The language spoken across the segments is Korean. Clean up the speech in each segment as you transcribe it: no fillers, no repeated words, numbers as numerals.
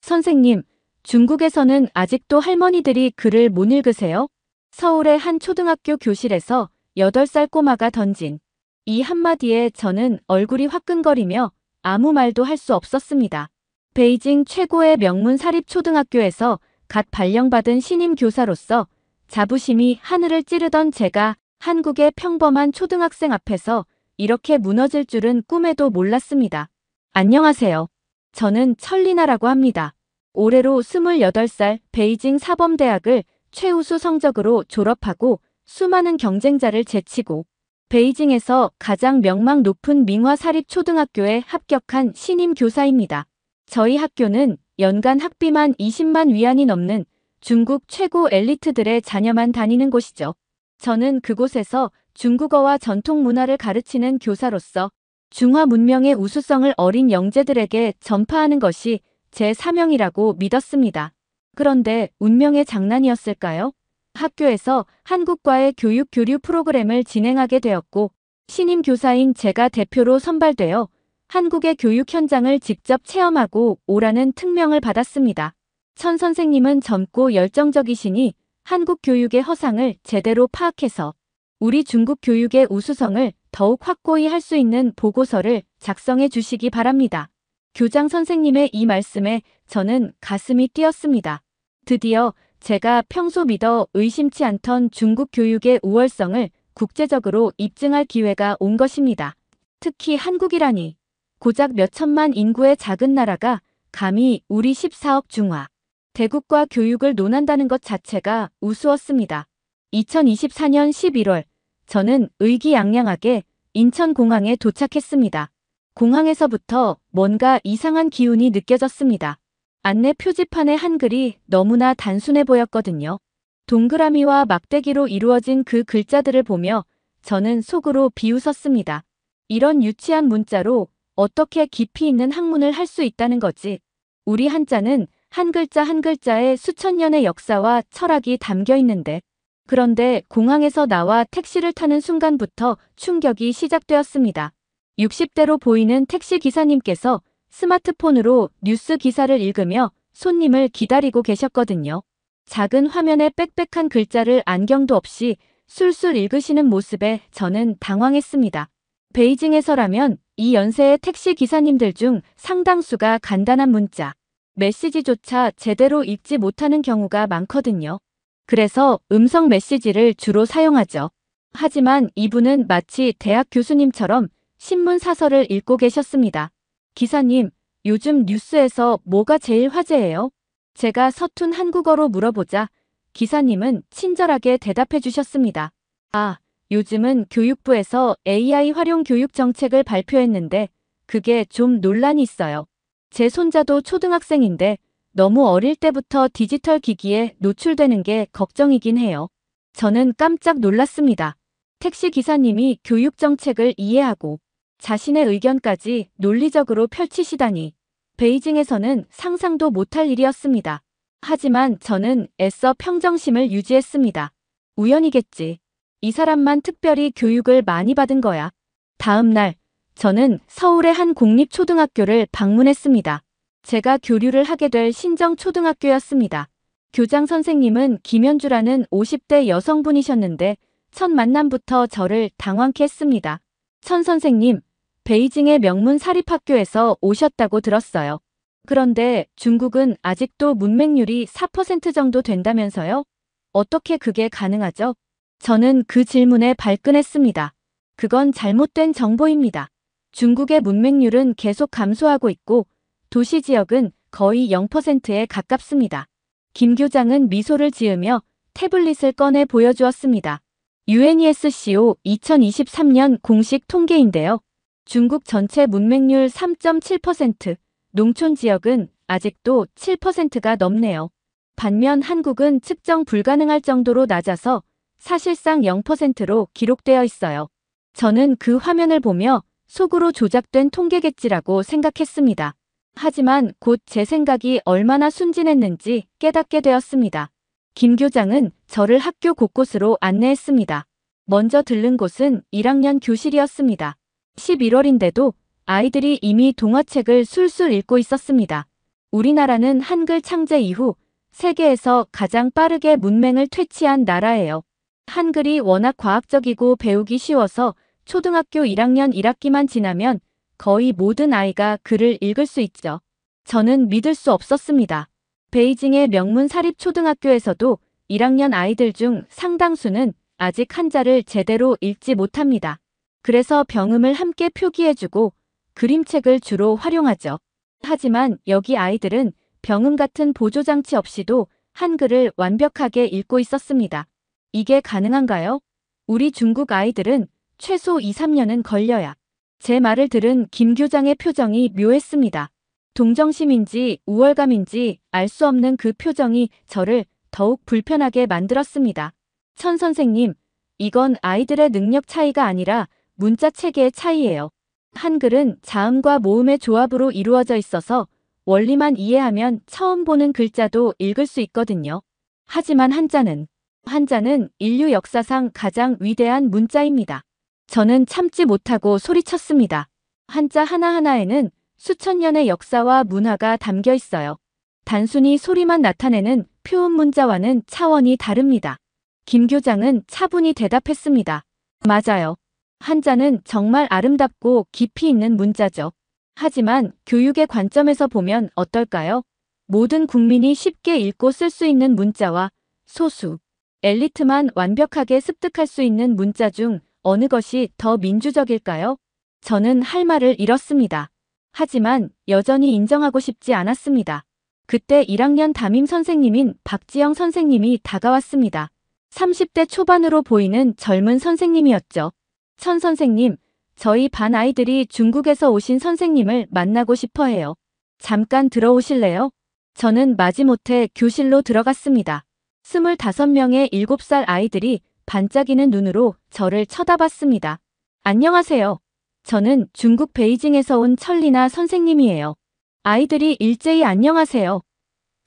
선생님, 중국에서는 아직도 할머니들이 글을 못 읽으세요? 서울의 한 초등학교 교실에서 8살 꼬마가 던진 이 한마디에 저는 얼굴이 화끈거리며 아무 말도 할 수 없었습니다. 베이징 최고의 명문 사립초등학교에서 갓 발령받은 신임 교사로서 자부심이 하늘을 찌르던 제가 한국의 평범한 초등학생 앞에서 이렇게 무너질 줄은 꿈에도 몰랐습니다. 안녕하세요. 저는 천리나라고 합니다. 올해로 28살 베이징 사범대학을 최우수 성적으로 졸업하고 수많은 경쟁자를 제치고 베이징에서 가장 명망 높은 민화 사립초등학교에 합격한 신임 교사입니다. 저희 학교는 연간 학비만 20만 위안이 넘는 중국 최고 엘리트들의 자녀만 다니는 곳이죠. 저는 그곳에서 중국어와 전통 문화를 가르치는 교사로서 중화 문명의 우수성을 어린 영재들에게 전파하는 것이 제 사명이라고 믿었습니다. 그런데 운명의 장난이었을까요? 학교에서 한국과의 교육 교류 프로그램을 진행하게 되었고 신임 교사인 제가 대표로 선발되어 한국의 교육 현장을 직접 체험하고 오라는 특명을 받았습니다. 천 선생님은 젊고 열정적이시니 한국 교육의 허상을 제대로 파악해서 우리 중국 교육의 우수성을 더욱 확고히 할 수 있는 보고서를 작성해 주시기 바랍니다. 교장 선생님의 이 말씀에 저는 가슴이 뛰었습니다. 드디어 제가 평소 믿어 의심치 않던 중국 교육의 우월성을 국제적으로 입증할 기회가 온 것입니다. 특히 한국이라니 고작 몇천만 인구의 작은 나라가 감히 우리 14억 중화 대국과 교육을 논한다는 것 자체가 우스웠습니다. 2024년 11월 저는 의기양양하게 인천공항에 도착했습니다. 공항에서부터 뭔가 이상한 기운이 느껴졌습니다. 안내 표지판의 한글이 너무나 단순해 보였거든요. 동그라미와 막대기로 이루어진 그 글자들을 보며 저는 속으로 비웃었습니다. 이런 유치한 문자로 어떻게 깊이 있는 학문을 할 수 있다는 거지. 우리 한자는 한 글자 한 글자에 수천 년의 역사와 철학이 담겨 있는데. 그런데 공항에서 나와 택시를 타는 순간부터 충격이 시작되었습니다. 60대로 보이는 택시 기사님께서 스마트폰으로 뉴스 기사를 읽으며 손님을 기다리고 계셨거든요. 작은 화면에 빽빽한 글자를 안경도 없이 술술 읽으시는 모습에 저는 당황했습니다. 베이징에서라면 이 연세의 택시 기사님들 중 상당수가 간단한 문자, 메시지조차 제대로 읽지 못하는 경우가 많거든요. 그래서 음성 메시지를 주로 사용하죠. 하지만 이분은 마치 대학 교수님처럼 신문 사설을 읽고 계셨습니다. 기사님, 요즘 뉴스에서 뭐가 제일 화제예요? 제가 서툰 한국어로 물어보자 기사님은 친절하게 대답해 주셨습니다. 아, 요즘은 교육부에서 AI 활용 교육 정책을 발표했는데 그게 좀 논란이 있어요. 제 손자도 초등학생인데 너무 어릴 때부터 디지털 기기에 노출되는 게 걱정이긴 해요. 저는 깜짝 놀랐습니다. 택시 기사님이 교육 정책을 이해하고 자신의 의견까지 논리적으로 펼치시다니 베이징에서는 상상도 못할 일이었습니다. 하지만 저는 애써 평정심을 유지했습니다. 우연이겠지. 이 사람만 특별히 교육을 많이 받은 거야. 다음 날 저는 서울의 한 공립초등학교를 방문했습니다. 제가 교류를 하게 될 신정초등학교였습니다. 교장 선생님은 김현주라는 50대 여성분이셨는데 첫 만남부터 저를 당황케 했습니다. 천 선생님, 베이징의 명문 사립학교에서 오셨다고 들었어요. 그런데 중국은 아직도 문맹률이 4% 정도 된다면서요? 어떻게 그게 가능하죠? 저는 그 질문에 발끈했습니다. 그건 잘못된 정보입니다. 중국의 문맹률은 계속 감소하고 있고 도시 지역은 거의 0%에 가깝습니다. 김 교장은 미소를 지으며 태블릿을 꺼내 보여주었습니다. UNESCO 2023년 공식 통계인데요. 중국 전체 문맹률 3.7%, 농촌 지역은 아직도 7%가 넘네요. 반면 한국은 측정 불가능할 정도로 낮아서 사실상 0%로 기록되어 있어요. 저는 그 화면을 보며 속으로 조작된 통계겠지라고 생각했습니다. 하지만 곧 제 생각이 얼마나 순진했는지 깨닫게 되었습니다. 김 교장은 저를 학교 곳곳으로 안내했습니다. 먼저 들른 곳은 1학년 교실이었습니다. 11월인데도 아이들이 이미 동화책을 술술 읽고 있었습니다. 우리나라는 한글 창제 이후 세계에서 가장 빠르게 문맹을 퇴치한 나라예요. 한글이 워낙 과학적이고 배우기 쉬워서 초등학교 1학년 1학기만 지나면 거의 모든 아이가 글을 읽을 수 있죠. 저는 믿을 수 없었습니다. 베이징의 명문 사립초등학교에서도 1학년 아이들 중 상당수는 아직 한자를 제대로 읽지 못합니다. 그래서 병음을 함께 표기해주고 그림책을 주로 활용하죠. 하지만 여기 아이들은 병음 같은 보조장치 없이도 한글을 완벽하게 읽고 있었습니다. 이게 가능한가요? 우리 중국 아이들은 최소 2, 3년은 걸려야. 제 말을 들은 김 교장의 표정이 묘했습니다. 동정심인지 우월감인지 알 수 없는 그 표정이 저를 더욱 불편하게 만들었습니다. 천 선생님, 이건 아이들의 능력 차이가 아니라 문자 체계의 차이예요. 한글은 자음과 모음의 조합으로 이루어져 있어서 원리만 이해하면 처음 보는 글자도 읽을 수 있거든요. 하지만 한자는 인류 역사상 가장 위대한 문자입니다. 저는 참지 못하고 소리쳤습니다. 한자 하나하나에는 수천 년의 역사와 문화가 담겨 있어요. 단순히 소리만 나타내는 표음 문자와는 차원이 다릅니다. 김 교장은 차분히 대답했습니다. 맞아요. 한자는 정말 아름답고 깊이 있는 문자죠. 하지만 교육의 관점에서 보면 어떨까요? 모든 국민이 쉽게 읽고 쓸 수 있는 문자와 소수, 엘리트만 완벽하게 습득할 수 있는 문자 중 어느 것이 더 민주적일까요? 저는 할 말을 잃었습니다. 하지만 여전히 인정하고 싶지 않았습니다. 그때 1학년 담임 선생님인 박지영 선생님이 다가왔습니다. 30대 초반으로 보이는 젊은 선생님이었죠. 천 선생님, 저희 반 아이들이 중국에서 오신 선생님을 만나고 싶어 해요. 잠깐 들어오실래요? 저는 마지못해 교실로 들어갔습니다. 25명의 7살 아이들이 반짝이는 눈으로 저를 쳐다봤습니다. 안녕하세요. 저는 중국 베이징에서 온 천리나 선생님이에요. 아이들이 일제히 안녕하세요.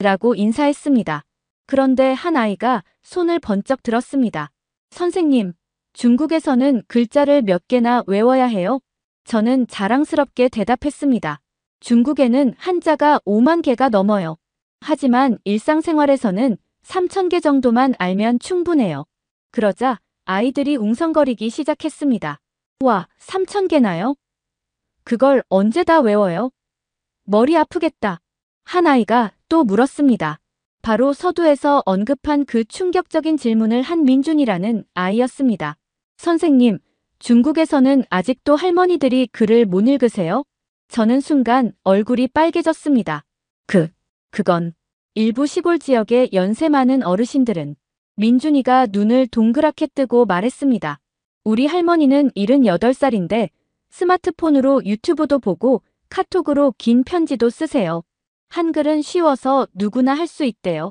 라고 인사했습니다. 그런데 한 아이가 손을 번쩍 들었습니다. 선생님, 중국에서는 글자를 몇 개나 외워야 해요? 저는 자랑스럽게 대답했습니다. 중국에는 한자가 5만 개가 넘어요. 하지만 일상생활에서는 3,000개 정도만 알면 충분해요. 그러자 아이들이 웅성거리기 시작했습니다. 와, 3,000개나요? 그걸 언제 다 외워요? 머리 아프겠다. 한 아이가 또 물었습니다. 바로 서두에서 언급한 그 충격적인 질문을 한 민준이라는 아이였습니다. 선생님, 중국에서는 아직도 할머니들이 글을 못 읽으세요? 저는 순간 얼굴이 빨개졌습니다. 그건 일부 시골 지역의 연세 많은 어르신들은 민준이가 눈을 동그랗게 뜨고 말했습니다. 우리 할머니는 78살인데 스마트폰으로 유튜브도 보고 카톡으로 긴 편지도 쓰세요. 한글은 쉬워서 누구나 할 수 있대요.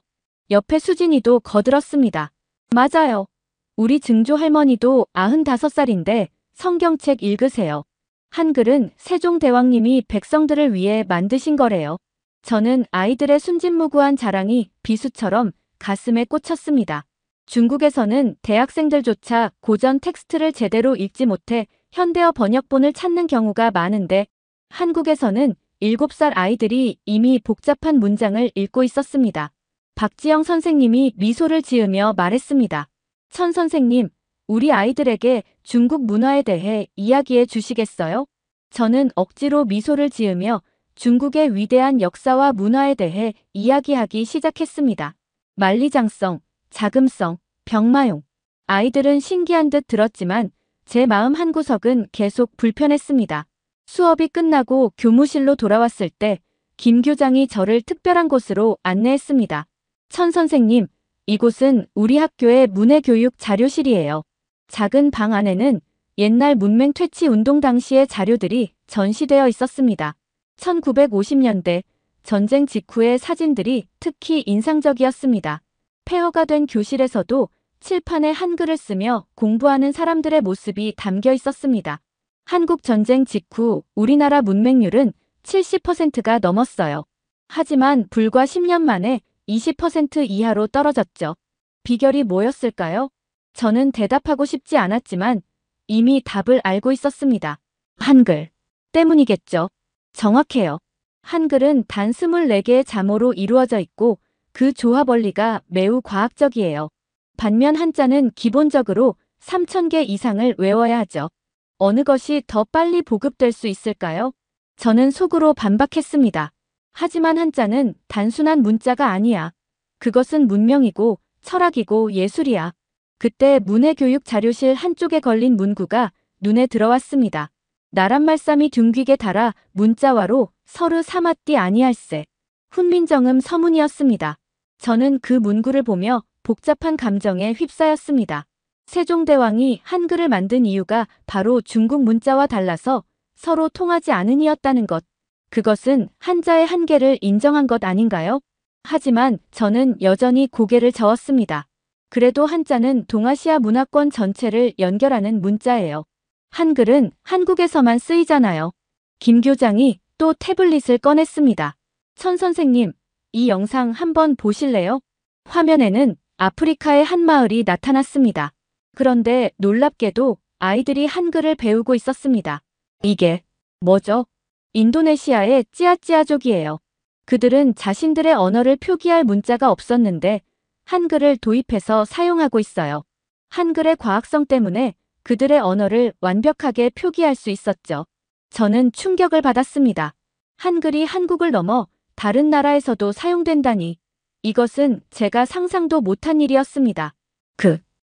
옆에 수진이도 거들었습니다. 맞아요. 우리 증조 할머니도 95살인데 성경책 읽으세요. 한글은 세종대왕님이 백성들을 위해 만드신 거래요. 저는 아이들의 순진무구한 자랑이 비수처럼 가슴에 꽂혔습니다. 중국에서는 대학생들조차 고전 텍스트를 제대로 읽지 못해 현대어 번역본을 찾는 경우가 많은데 한국에서는 7살 아이들이 이미 복잡한 문장을 읽고 있었습니다. 박지영 선생님이 미소를 지으며 말했습니다. 천 선생님, 우리 아이들에게 중국 문화에 대해 이야기해 주시겠어요? 저는 억지로 미소를 지으며 중국의 위대한 역사와 문화에 대해 이야기하기 시작했습니다. 만리장성, 자금성, 병마용. 아이들은 신기한 듯 들었지만 제 마음 한구석은 계속 불편했습니다. 수업이 끝나고 교무실로 돌아왔을 때 김 교장이 저를 특별한 곳으로 안내했습니다. 천 선생님, 이곳은 우리 학교의 문해교육 자료실이에요. 작은 방 안에는 옛날 문맹 퇴치 운동 당시의 자료들이 전시되어 있었습니다. 1950년대 전쟁 직후의 사진들이 특히 인상적이었습니다. 폐허가 된 교실에서도 칠판에 한글을 쓰며 공부하는 사람들의 모습이 담겨 있었습니다. 한국 전쟁 직후 우리나라 문맹률은 70%가 넘었어요. 하지만 불과 10년 만에 20% 이하로 떨어졌죠. 비결이 뭐였을까요? 저는 대답하고 싶지 않았지만 이미 답을 알고 있었습니다. 한글 때문이겠죠. 정확해요. 한글은 단 24개의 자모로 이루어져 있고 그 조합 원리가 매우 과학적이에요. 반면 한자는 기본적으로 3,000개 이상을 외워야 하죠. 어느 것이 더 빨리 보급될 수 있을까요? 저는 속으로 반박했습니다. 하지만 한자는 단순한 문자가 아니야. 그것은 문명이고 철학이고 예술이야. 그때 문해교육 자료실 한쪽에 걸린 문구가 눈에 들어왔습니다. 나란말싸미 둥귀게 달아 문자와로 서르 사마띠 아니할세. 훈민정음 서문이었습니다. 저는 그 문구를 보며 복잡한 감정에 휩싸였습니다. 세종대왕이 한글을 만든 이유가 바로 중국 문자와 달라서 서로 통하지 않으니였다는 것. 그것은 한자의 한계를 인정한 것 아닌가요? 하지만 저는 여전히 고개를 저었습니다. 그래도 한자는 동아시아 문화권 전체를 연결하는 문자예요. 한글은 한국에서만 쓰이잖아요. 김 교장이 또 태블릿을 꺼냈습니다. 천 선생님, 이 영상 한번 보실래요? 화면에는 아프리카의 한 마을이 나타났습니다. 그런데 놀랍게도 아이들이 한글을 배우고 있었습니다. 이게 뭐죠? 인도네시아의 찌아찌아족이에요. 그들은 자신들의 언어를 표기할 문자가 없었는데 한글을 도입해서 사용하고 있어요. 한글의 과학성 때문에 그들의 언어를 완벽하게 표기할 수 있었죠. 저는 충격을 받았습니다. 한글이 한국을 넘어 다른 나라에서도 사용된다니. 이것은 제가 상상도 못한 일이었습니다.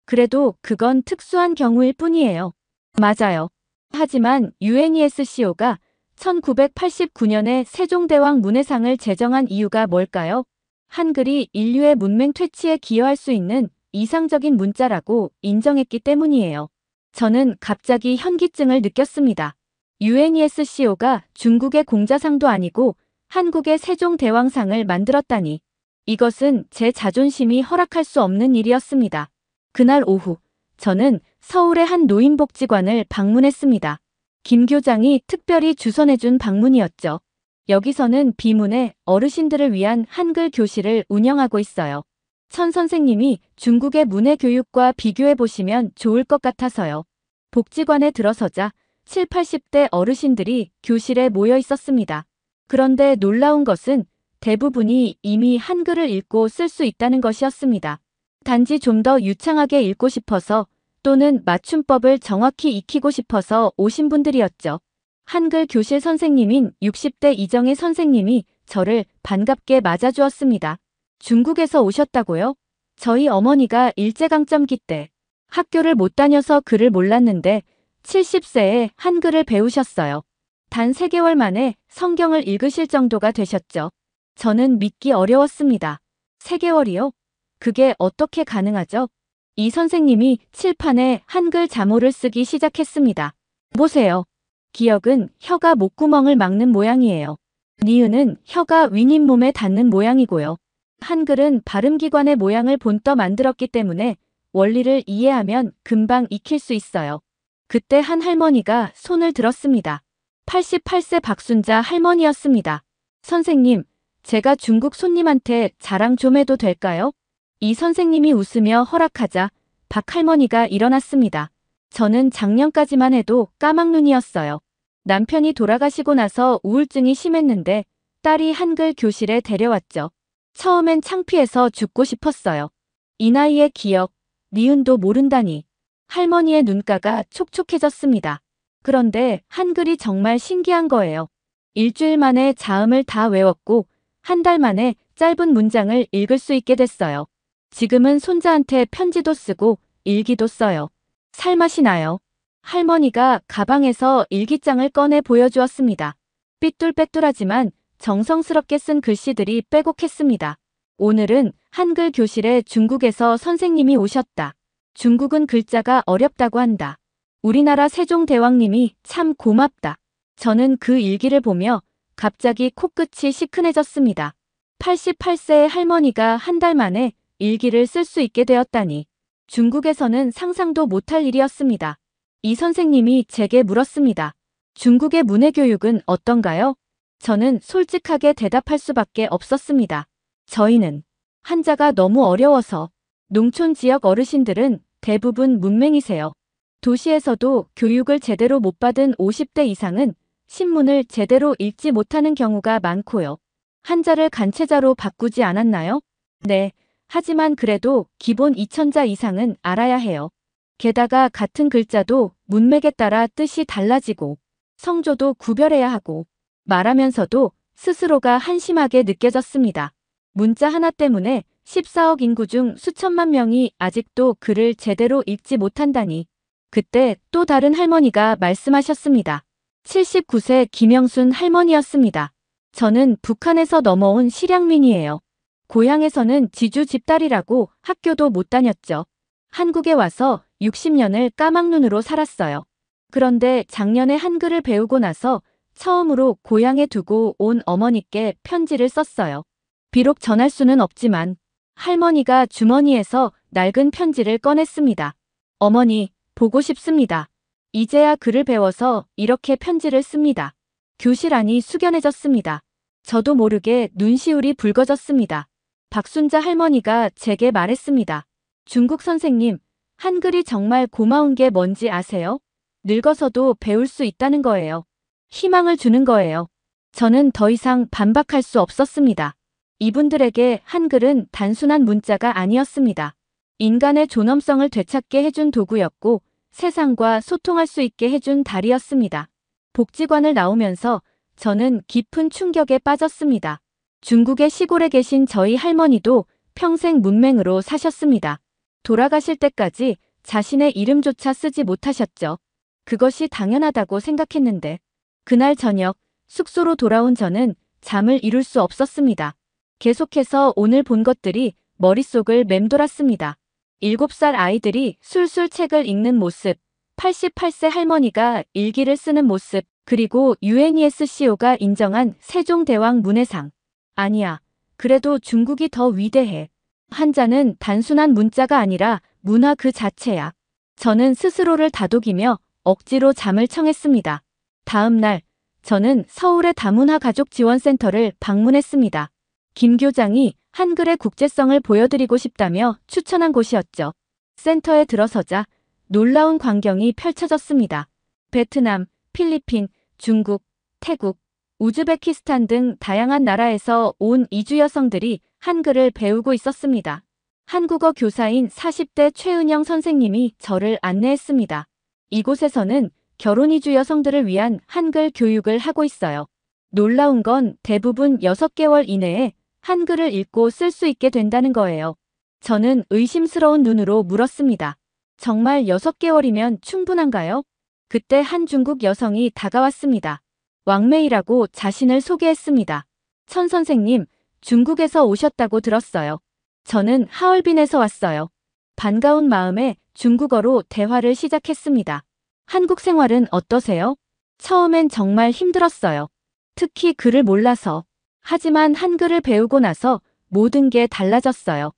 그래도 그건 특수한 경우일 뿐이에요. 맞아요. 하지만 UNESCO가 1989년에 세종대왕 문해상을 제정한 이유가 뭘까요? 한글이 인류의 문맹 퇴치에 기여할 수 있는 이상적인 문자라고 인정했기 때문이에요. 저는 갑자기 현기증을 느꼈습니다. UNESCO가 중국의 공자상도 아니고 한국의 세종대왕상을 만들었다니. 이것은 제 자존심이 허락할 수 없는 일이었습니다. 그날 오후, 저는 서울의 한 노인복지관을 방문했습니다. 김 교장이 특별히 주선해준 방문이었죠. 여기서는 비문의 어르신들을 위한 한글 교실을 운영하고 있어요. 천 선생님이 중국의 문해 교육과 비교해보시면 좋을 것 같아서요. 복지관에 들어서자 7, 80대 어르신들이 교실에 모여 있었습니다. 그런데 놀라운 것은 대부분이 이미 한글을 읽고 쓸 수 있다는 것이었습니다. 단지 좀 더 유창하게 읽고 싶어서 또는 맞춤법을 정확히 익히고 싶어서 오신 분들이었죠. 한글 교실 선생님인 60대 이정혜 선생님이 저를 반갑게 맞아주었습니다. 중국에서 오셨다고요? 저희 어머니가 일제강점기 때 학교를 못 다녀서 글을 몰랐는데 70세에 한글을 배우셨어요. 단 3개월 만에 성경을 읽으실 정도가 되셨죠. 저는 믿기 어려웠습니다. 3개월이요? 그게 어떻게 가능하죠? 이 선생님이 칠판에 한글 자모를 쓰기 시작했습니다. 보세요. 기역은 혀가 목구멍을 막는 모양이에요. 니은은 혀가 윗잇몸에 닿는 모양이고요. 한글은 발음기관의 모양을 본떠 만들었기 때문에 원리를 이해하면 금방 익힐 수 있어요. 그때 한 할머니가 손을 들었습니다. 88세 박순자 할머니였습니다. 선생님, 제가 중국 손님한테 자랑 좀 해도 될까요? 이 선생님이 웃으며 허락하자 박 할머니가 일어났습니다. 저는 작년까지만 해도 까막눈이었어요. 남편이 돌아가시고 나서 우울증이 심했는데 딸이 한글 교실에 데려왔죠. 처음엔 창피해서 죽고 싶었어요. 이 나이에 기역, 니은도 모른다니. 할머니의 눈가가 촉촉해졌습니다. 그런데 한글이 정말 신기한 거예요. 일주일 만에 자음을 다 외웠고 한 달 만에 짧은 문장을 읽을 수 있게 됐어요. 지금은 손자한테 편지도 쓰고 일기도 써요. 살맛이 나요. 할머니가 가방에서 일기장을 꺼내 보여주었습니다. 삐뚤빼뚤하지만 정성스럽게 쓴 글씨들이 빼곡했습니다. 오늘은 한글 교실에 중국에서 선생님이 오셨다. 중국은 글자가 어렵다고 한다. 우리나라 세종대왕님이 참 고맙다. 저는 그 일기를 보며 갑자기 코끝이 시큰해졌습니다. 88세의 할머니가 한 달 만에 일기를 쓸 수 있게 되었다니. 중국에서는 상상도 못할 일이었습니다. 이 선생님이 제게 물었습니다. 중국의 문해교육은 어떤가요? 저는 솔직하게 대답할 수밖에 없었습니다. 저희는 한자가 너무 어려워서. 농촌 지역 어르신들은 대부분 문맹이세요. 도시에서도 교육을 제대로 못 받은 50대 이상은 신문을 제대로 읽지 못하는 경우가 많고요. 한자를 간체자로 바꾸지 않았나요? 네. 하지만 그래도 기본 2000자 이상은 알아야 해요. 게다가 같은 글자도 문맥에 따라 뜻이 달라지고 성조도 구별해야 하고 말하면서도 스스로가 한심하게 느껴졌습니다. 문자 하나 때문에 14억 인구 중 수천만 명이 아직도 글을 제대로 읽지 못한다니. 그때 또 다른 할머니가 말씀하셨습니다. 79세 김영순 할머니였습니다. 저는 북한에서 넘어온 실향민이에요. 고향에서는 지주 집딸이라고 학교도 못 다녔죠. 한국에 와서 60년을 까막눈으로 살았어요. 그런데 작년에 한글을 배우고 나서 처음으로 고향에 두고 온 어머니께 편지를 썼어요. 비록 전할 수는 없지만 할머니가 주머니에서 낡은 편지를 꺼냈습니다. 어머니, 보고 싶습니다. 이제야 글을 배워서 이렇게 편지를 씁니다. 교실 안이 숙연해졌습니다. 저도 모르게 눈시울이 붉어졌습니다. 박순자 할머니가 제게 말했습니다. 중국 선생님, 한글이 정말 고마운 게 뭔지 아세요? 늙어서도 배울 수 있다는 거예요. 희망을 주는 거예요. 저는 더 이상 반박할 수 없었습니다. 이분들에게 한글은 단순한 문자가 아니었습니다. 인간의 존엄성을 되찾게 해준 도구였고 세상과 소통할 수 있게 해준 달이었습니다. 복지관을 나오면서 저는 깊은 충격에 빠졌습니다. 중국의 시골에 계신 저희 할머니도 평생 문맹으로 사셨습니다. 돌아가실 때까지 자신의 이름조차 쓰지 못하셨죠. 그것이 당연하다고 생각했는데 그날 저녁 숙소로 돌아온 저는 잠을 이룰 수 없었습니다. 계속해서 오늘 본 것들이 머릿속을 맴돌았습니다. 7살 아이들이 술술 책을 읽는 모습, 88세 할머니가 일기를 쓰는 모습, 그리고 UNESCO가 인정한 세종대왕 문해상. 아니야. 그래도 중국이 더 위대해. 한자는 단순한 문자가 아니라 문화 그 자체야. 저는 스스로를 다독이며 억지로 잠을 청했습니다. 다음 날, 저는 서울의 다문화 가족지원센터를 방문했습니다. 김 교장이 한글의 국제성을 보여드리고 싶다며 추천한 곳이었죠. 센터에 들어서자 놀라운 광경이 펼쳐졌습니다. 베트남, 필리핀, 중국, 태국, 우즈베키스탄 등 다양한 나라에서 온 이주 여성들이 한글을 배우고 있었습니다. 한국어 교사인 40대 최은영 선생님이 저를 안내했습니다. 이곳에서는 결혼 이주 여성들을 위한 한글 교육을 하고 있어요. 놀라운 건 대부분 6개월 이내에 한글을 읽고 쓸 수 있게 된다는 거예요. 저는 의심스러운 눈으로 물었습니다. 정말 6개월이면 충분한가요? 그때 한 중국 여성이 다가왔습니다. 왕메이라고 자신을 소개했습니다. 천 선생님, 중국에서 오셨다고 들었어요. 저는 하얼빈에서 왔어요. 반가운 마음에 중국어로 대화를 시작했습니다. 한국 생활은 어떠세요? 처음엔 정말 힘들었어요. 특히 글을 몰라서. 하지만 한글을 배우고 나서 모든 게 달라졌어요.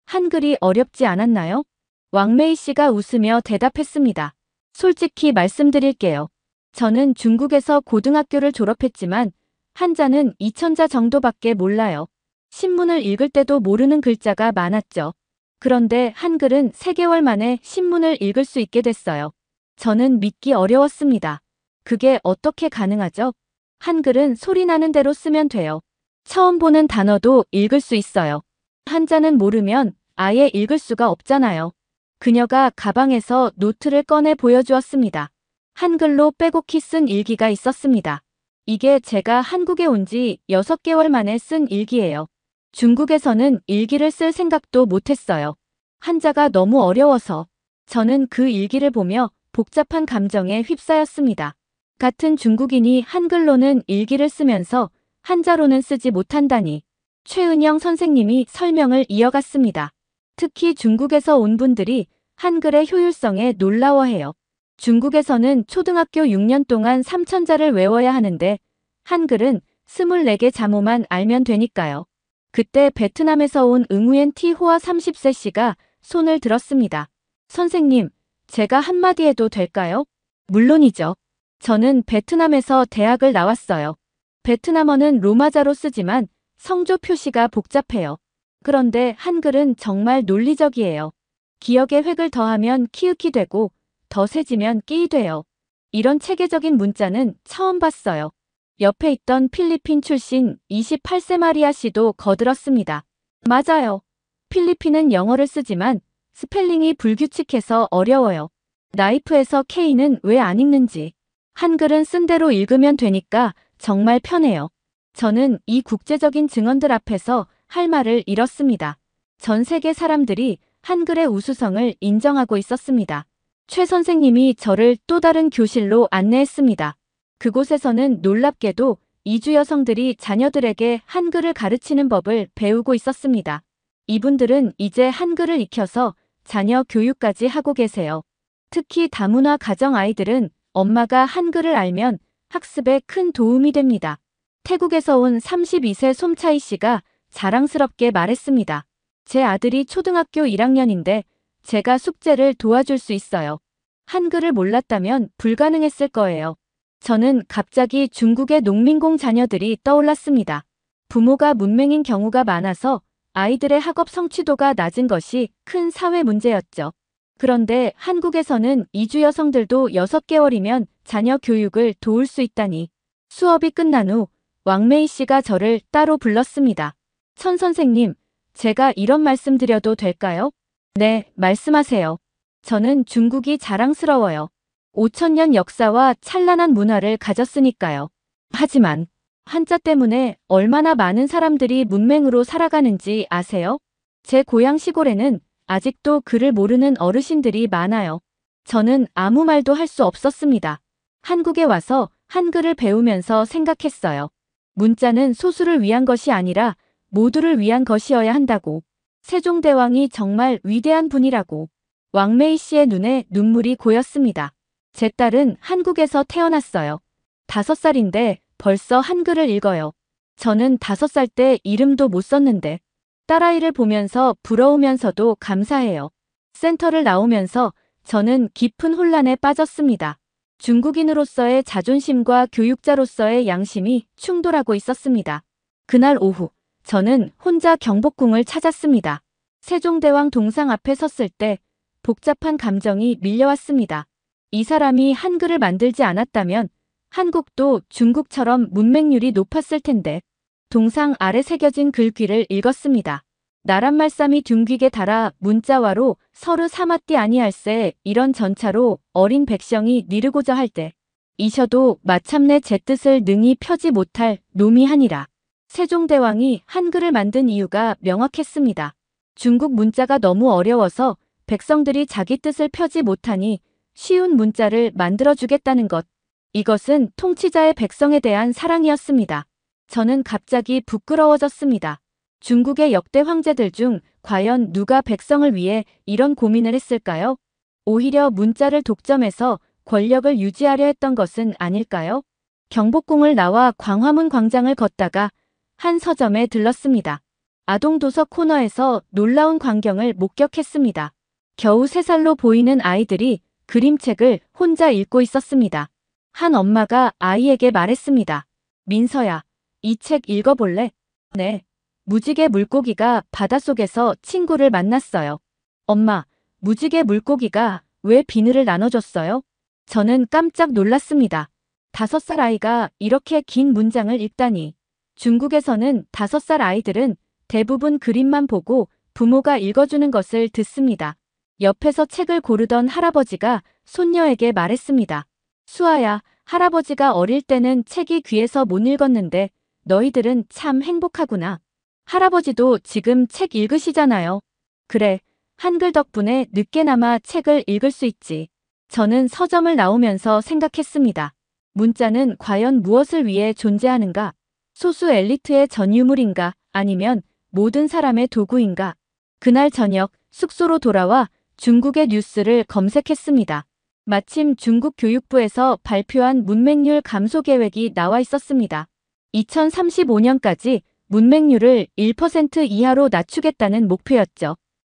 한글이 어렵지 않았나요? 왕메이 씨가 웃으며 대답했습니다. 솔직히 말씀드릴게요. 저는 중국에서 고등학교를 졸업했지만 한자는 2000자 정도밖에 몰라요. 신문을 읽을 때도 모르는 글자가 많았죠. 그런데 한글은 3개월 만에 신문을 읽을 수 있게 됐어요. 저는 믿기 어려웠습니다. 그게 어떻게 가능하죠? 한글은 소리 나는 대로 쓰면 돼요. 처음 보는 단어도 읽을 수 있어요. 한자는 모르면 아예 읽을 수가 없잖아요. 그녀가 가방에서 노트를 꺼내 보여주었습니다. 한글로 빼곡히 쓴 일기가 있었습니다. 이게 제가 한국에 온 지 6개월 만에 쓴 일기예요. 중국에서는 일기를 쓸 생각도 못했어요. 한자가 너무 어려워서. 저는 그 일기를 보며 복잡한 감정에 휩싸였습니다. 같은 중국인이 한글로는 일기를 쓰면서 한자로는 쓰지 못한다니. 최은영 선생님이 설명을 이어갔습니다. 특히 중국에서 온 분들이 한글의 효율성에 놀라워해요. 중국에서는 초등학교 6년 동안 3000자를 외워야 하는데 한글은 24개 자모만 알면 되니까요. 그때 베트남에서 온 응우엔 티호아 30세 씨가 손을 들었습니다. 선생님, 제가 한마디 해도 될까요? 물론이죠. 저는 베트남에서 대학을 나왔어요. 베트남어는 로마자로 쓰지만 성조 표시가 복잡해요. 그런데 한글은 정말 논리적이에요. 기역에 획을 더하면 키읔이 되고 더 세지면 끼이 돼요. 이런 체계적인 문자는 처음 봤어요. 옆에 있던 필리핀 출신 28세 마리아 씨도 거들었습니다. 맞아요. 필리핀은 영어를 쓰지만 스펠링이 불규칙해서 어려워요. 나이프에서 K는 왜 안 읽는지. 한글은 쓴 대로 읽으면 되니까 정말 편해요. 저는 이 국제적인 증언들 앞에서 할 말을 잃었습니다. 전 세계 사람들이 한글의 우수성을 인정하고 있었습니다. 최 선생님이 저를 또 다른 교실로 안내했습니다. 그곳에서는 놀랍게도 이주 여성들이 자녀들에게 한글을 가르치는 법을 배우고 있었습니다. 이분들은 이제 한글을 익혀서 자녀 교육까지 하고 계세요. 특히 다문화 가정 아이들은 엄마가 한글을 알면 학습에 큰 도움이 됩니다. 태국에서 온 32세 솜차이 씨가 자랑스럽게 말했습니다. 제 아들이 초등학교 1학년인데 제가 숙제를 도와줄 수 있어요. 한글을 몰랐다면 불가능했을 거예요. 저는 갑자기 중국의 농민공 자녀들이 떠올랐습니다. 부모가 문맹인 경우가 많아서 아이들의 학업 성취도가 낮은 것이 큰 사회 문제였죠. 그런데 한국에서는 이주 여성들도 6개월이면 자녀 교육을 도울 수 있다니. 수업이 끝난 후 왕메이 씨가 저를 따로 불렀습니다. 천 선생님, 제가 이런 말씀 드려도 될까요? 네, 말씀하세요. 저는 중국이 자랑스러워요. 5천년 역사와 찬란한 문화를 가졌으니까요. 하지만 한자 때문에 얼마나 많은 사람들이 문맹으로 살아가는지 아세요? 제 고향 시골에는 아직도 글을 모르는 어르신들이 많아요. 저는 아무 말도 할 수 없었습니다. 한국에 와서 한글을 배우면서 생각했어요. 문자는 소수를 위한 것이 아니라 모두를 위한 것이어야 한다고. 세종대왕이 정말 위대한 분이라고. 왕메이 씨의 눈에 눈물이 고였습니다. 제 딸은 한국에서 태어났어요. 5살인데 벌써 한글을 읽어요. 저는 5살 때 이름도 못 썼는데 딸아이를 보면서 부러우면서도 감사해요. 센터를 나오면서 저는 깊은 혼란에 빠졌습니다. 중국인으로서의 자존심과 교육자로서의 양심이 충돌하고 있었습니다. 그날 오후 저는 혼자 경복궁을 찾았습니다. 세종대왕 동상 앞에 섰을 때 복잡한 감정이 밀려왔습니다. 이 사람이 한글을 만들지 않았다면 한국도 중국처럼 문맹률이 높았을 텐데. 동상 아래 새겨진 글귀를 읽었습니다. 나란 말씀이 둥귀게 달아 문자와로 서르 사마띠 아니할세 이런 전차로 어린 백성이 니르고자 할 때 이셔도 마참내 제 뜻을 능히 펴지 못할 놈이 하니라. 세종대왕이 한글을 만든 이유가 명확했습니다. 중국 문자가 너무 어려워서 백성들이 자기 뜻을 펴지 못하니 쉬운 문자를 만들어주겠다는 것. 이것은 통치자의 백성에 대한 사랑이었습니다. 저는 갑자기 부끄러워졌습니다. 중국의 역대 황제들 중 과연 누가 백성을 위해 이런 고민을 했을까요? 오히려 문자를 독점해서 권력을 유지하려 했던 것은 아닐까요? 경복궁을 나와 광화문 광장을 걷다가 한 서점에 들렀습니다. 아동도서 코너에서 놀라운 광경을 목격했습니다. 겨우 3살로 보이는 아이들이 그림책을 혼자 읽고 있었습니다. 한 엄마가 아이에게 말했습니다. 민서야, 이 책 읽어볼래? 네. 무지개 물고기가 바닷속에서 친구를 만났어요. 엄마, 무지개 물고기가 왜 비늘을 나눠줬어요? 저는 깜짝 놀랐습니다. 5살 아이가 이렇게 긴 문장을 읽다니. 중국에서는 5살 아이들은 대부분 그림만 보고 부모가 읽어주는 것을 듣습니다. 옆에서 책을 고르던 할아버지가 손녀에게 말했습니다. 수아야, 할아버지가 어릴 때는 책이 귀해서 못 읽었는데 너희들은 참 행복하구나. 할아버지도 지금 책 읽으시잖아요. 그래, 한글 덕분에 늦게나마 책을 읽을 수 있지. 저는 서점을 나오면서 생각했습니다. 문자는 과연 무엇을 위해 존재하는가? 소수 엘리트의 전유물인가? 아니면 모든 사람의 도구인가? 그날 저녁 숙소로 돌아와 중국의 뉴스를 검색했습니다. 마침 중국 교육부에서 발표한 문맹률 감소 계획이 나와 있었습니다. 2035년까지 문맹률을 1% 이하로 낮추겠다는 목표였죠.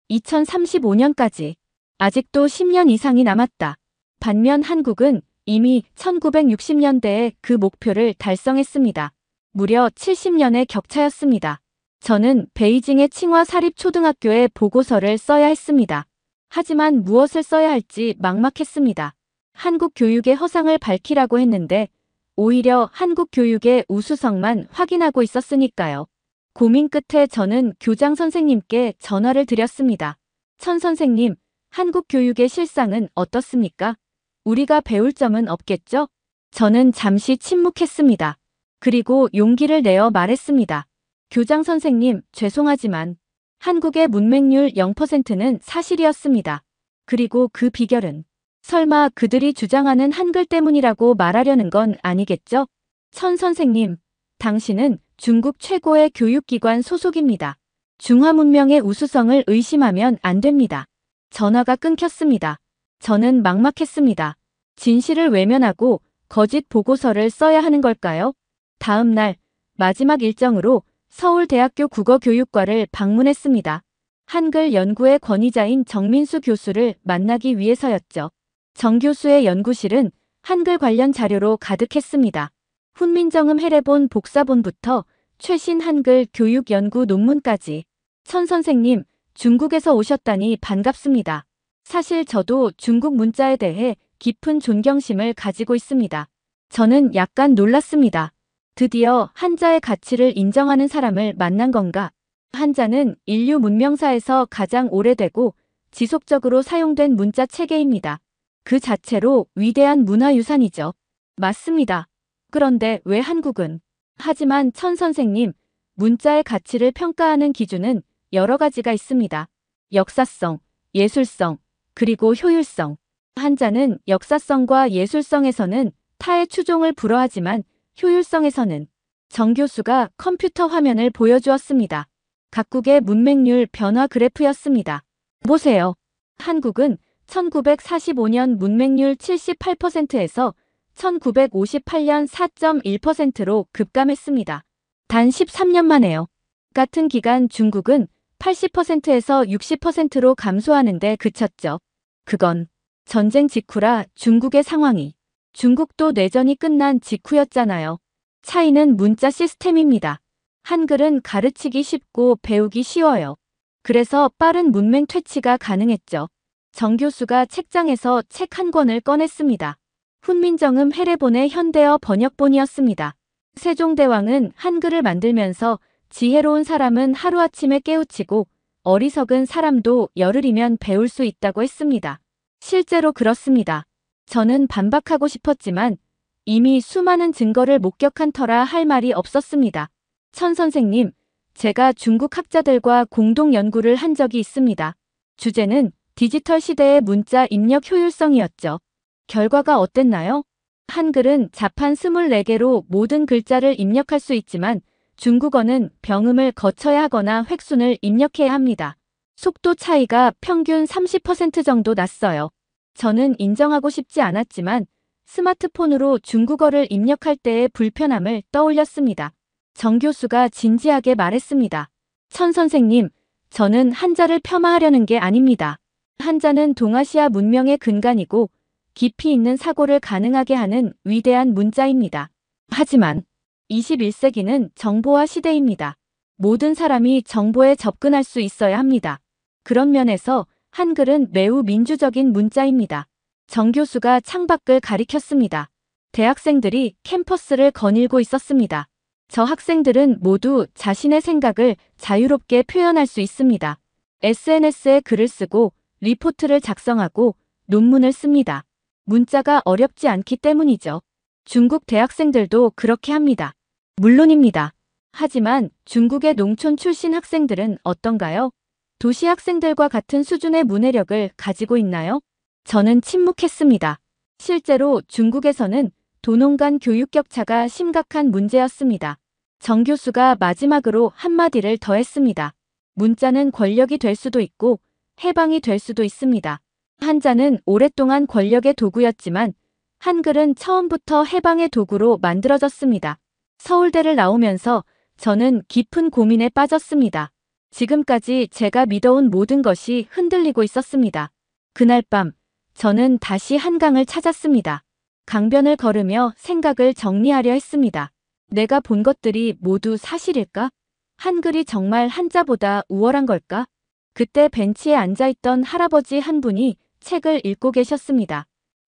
2035년까지. 아직도 10년 이상이 남았다. 반면 한국은 이미 1960년대에 그 목표를 달성했습니다. 무려 70년의 격차였습니다. 저는 베이징의 칭화 사립초등학교에 보고서를 써야 했습니다. 하지만 무엇을 써야 할지 막막했습니다. 한국 교육의 허상을 밝히라고 했는데 오히려 한국 교육의 우수성만 확인하고 있었으니까요. 고민 끝에 저는 교장 선생님께 전화를 드렸습니다. 천 선생님, 한국 교육의 실상은 어떻습니까? 우리가 배울 점은 없겠죠? 저는 잠시 침묵했습니다. 그리고 용기를 내어 말했습니다. 교장 선생님, 죄송하지만 한국의 문맹률 0%는 사실이었습니다. 그리고 그 비결은 설마 그들이 주장하는 한글 때문이라고 말하려는 건 아니겠죠? 천 선생님, 당신은 중국 최고의 교육기관 소속입니다. 중화 문명의 우수성을 의심하면 안 됩니다. 전화가 끊겼습니다. 저는 막막했습니다. 진실을 외면하고 거짓 보고서를 써야 하는 걸까요? 다음 날 마지막 일정으로 서울대학교 국어교육과를 방문했습니다. 한글 연구의 권위자인 정민수 교수를 만나기 위해서였죠. 정 교수의 연구실은 한글 관련 자료로 가득했습니다. 훈민정음 해례본 복사본부터 최신 한글 교육 연구 논문까지. 천 선생님, 중국에서 오셨다니 반갑습니다. 사실 저도 중국 문자에 대해 깊은 존경심을 가지고 있습니다. 저는 약간 놀랐습니다. 드디어 한자의 가치를 인정하는 사람을 만난 건가? 한자는 인류 문명사에서 가장 오래되고 지속적으로 사용된 문자 체계입니다. 그 자체로 위대한 문화유산이죠. 맞습니다. 그런데 왜 한국은? 하지만 천 선생님, 문자의 가치를 평가하는 기준은 여러 가지가 있습니다. 역사성, 예술성, 그리고 효율성. 한자는 역사성과 예술성에서는 타의 추종을 불허하지만 효율성에서는 정 교수가 컴퓨터 화면을 보여주었습니다. 각국의 문맹률 변화 그래프였습니다. 보세요. 한국은 1945년 문맹률 78%에서 1958년 4.1%로 급감했습니다. 단 13년 만에요. 같은 기간 중국은 80%에서 60%로 감소하는 데 그쳤죠. 그건 전쟁 직후라 중국의 상황이. 중국도 내전이 끝난 직후였잖아요. 차이는 문자 시스템입니다. 한글은 가르치기 쉽고 배우기 쉬워요. 그래서 빠른 문맹 퇴치가 가능했죠. 정 교수가 책장에서 책 한 권을 꺼냈습니다. 훈민정음 해례본의 현대어 번역본이었습니다. 세종대왕은 한글을 만들면서 지혜로운 사람은 하루아침에 깨우치고 어리석은 사람도 열흘이면 배울 수 있다고 했습니다. 실제로 그렇습니다. 저는 반박하고 싶었지만 이미 수많은 증거를 목격한 터라 할 말이 없었습니다. 천 선생님, 제가 중국 학자들과 공동 연구를 한 적이 있습니다. 주제는 디지털 시대의 문자 입력 효율성이었죠. 결과가 어땠나요? 한글은 자판 24개로 모든 글자를 입력할 수 있지만 중국어는 병음을 거쳐야 하거나 획순을 입력해야 합니다. 속도 차이가 평균 30% 정도 났어요. 저는 인정하고 싶지 않았지만 스마트폰으로 중국어를 입력할 때의 불편함을 떠올렸습니다. 정 교수가 진지하게 말했습니다. 천 선생님, 저는 한자를 폄하하려는 게 아닙니다. 한자는 동아시아 문명의 근간이고 깊이 있는 사고를 가능하게 하는 위대한 문자입니다. 하지만 21세기는 정보화 시대입니다. 모든 사람이 정보에 접근할 수 있어야 합니다. 그런 면에서 한글은 매우 민주적인 문자입니다. 정 교수가 창밖을 가리켰습니다. 대학생들이 캠퍼스를 거닐고 있었습니다. 저 학생들은 모두 자신의 생각을 자유롭게 표현할 수 있습니다. SNS에 글을 쓰고 리포트를 작성하고 논문을 씁니다. 문자가 어렵지 않기 때문이죠. 중국 대학생들도 그렇게 합니다. 물론입니다. 하지만 중국의 농촌 출신 학생들은 어떤가요? 도시 학생들과 같은 수준의 문해력을 가지고 있나요? 저는 침묵했습니다. 실제로 중국에서는 도농 간 교육 격차가 심각한 문제였습니다. 정 교수가 마지막으로 한마디를 더했습니다. 문자는 권력이 될 수도 있고 해방이 될 수도 있습니다. 한자는 오랫동안 권력의 도구였지만 한글은 처음부터 해방의 도구로 만들어졌습니다. 서울대를 나오면서 저는 깊은 고민에 빠졌습니다. 지금까지 제가 믿어온 모든 것이 흔들리고 있었습니다. 그날 밤 저는 다시 한강을 찾았습니다. 강변을 걸으며 생각을 정리하려 했습니다. 내가 본 것들이 모두 사실일까? 한글이 정말 한자보다 우월한 걸까? 그때 벤치에 앉아있던 할아버지 한 분이 책을 읽고 계셨습니다.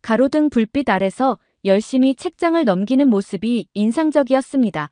가로등 불빛 아래서 열심히 책장을 넘기는 모습이 인상적이었습니다.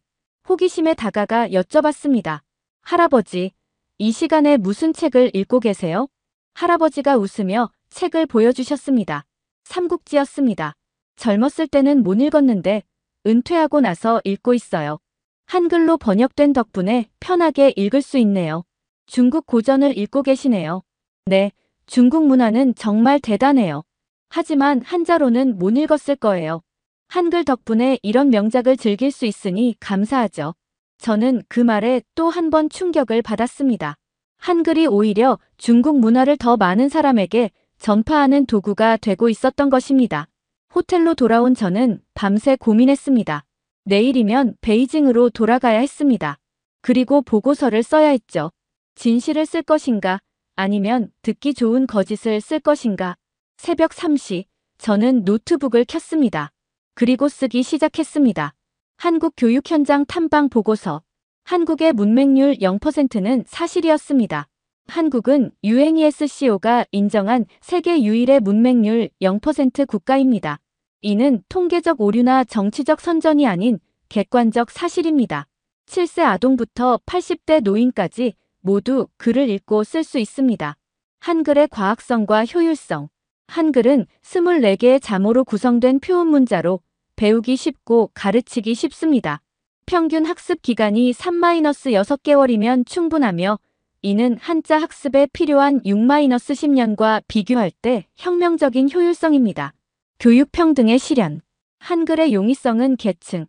호기심에 다가가 여쭤봤습니다. 할아버지, 이 시간에 무슨 책을 읽고 계세요? 할아버지가 웃으며 책을 보여주셨습니다. 삼국지였습니다. 젊었을 때는 못 읽었는데 은퇴하고 나서 읽고 있어요. 한글로 번역된 덕분에 편하게 읽을 수 있네요. 중국 고전을 읽고 계시네요. 네, 중국 문화는 정말 대단해요. 하지만 한자로는 못 읽었을 거예요. 한글 덕분에 이런 명작을 즐길 수 있으니 감사하죠. 저는 그 말에 또 한 번 충격을 받았습니다. 한글이 오히려 중국 문화를 더 많은 사람에게 전파하는 도구가 되고 있었던 것입니다. 호텔로 돌아온 저는 밤새 고민했습니다. 내일이면 베이징으로 돌아가야 했습니다. 그리고 보고서를 써야 했죠. 진실을 쓸 것인가, 아니면 듣기 좋은 거짓을 쓸 것인가. 새벽 3시, 저는 노트북을 켰습니다. 그리고 쓰기 시작했습니다. 한국 교육 현장 탐방 보고서. 한국의 문맹률 0%는 사실이었습니다. 한국은 UNESCO가 인정한 세계 유일의 문맹률 0% 국가입니다. 이는 통계적 오류나 정치적 선전이 아닌 객관적 사실입니다. 7세 아동부터 80대 노인까지 모두 글을 읽고 쓸 수 있습니다. 한글의 과학성과 효율성. 한글은 24개의 자모로 구성된 표음 문자로 배우기 쉽고 가르치기 쉽습니다. 평균 학습 기간이 3-6개월이면 충분하며 이는 한자 학습에 필요한 6-10년과 비교할 때 혁명적인 효율성입니다. 교육 평등의 실현. 한글의 용이성은 계층,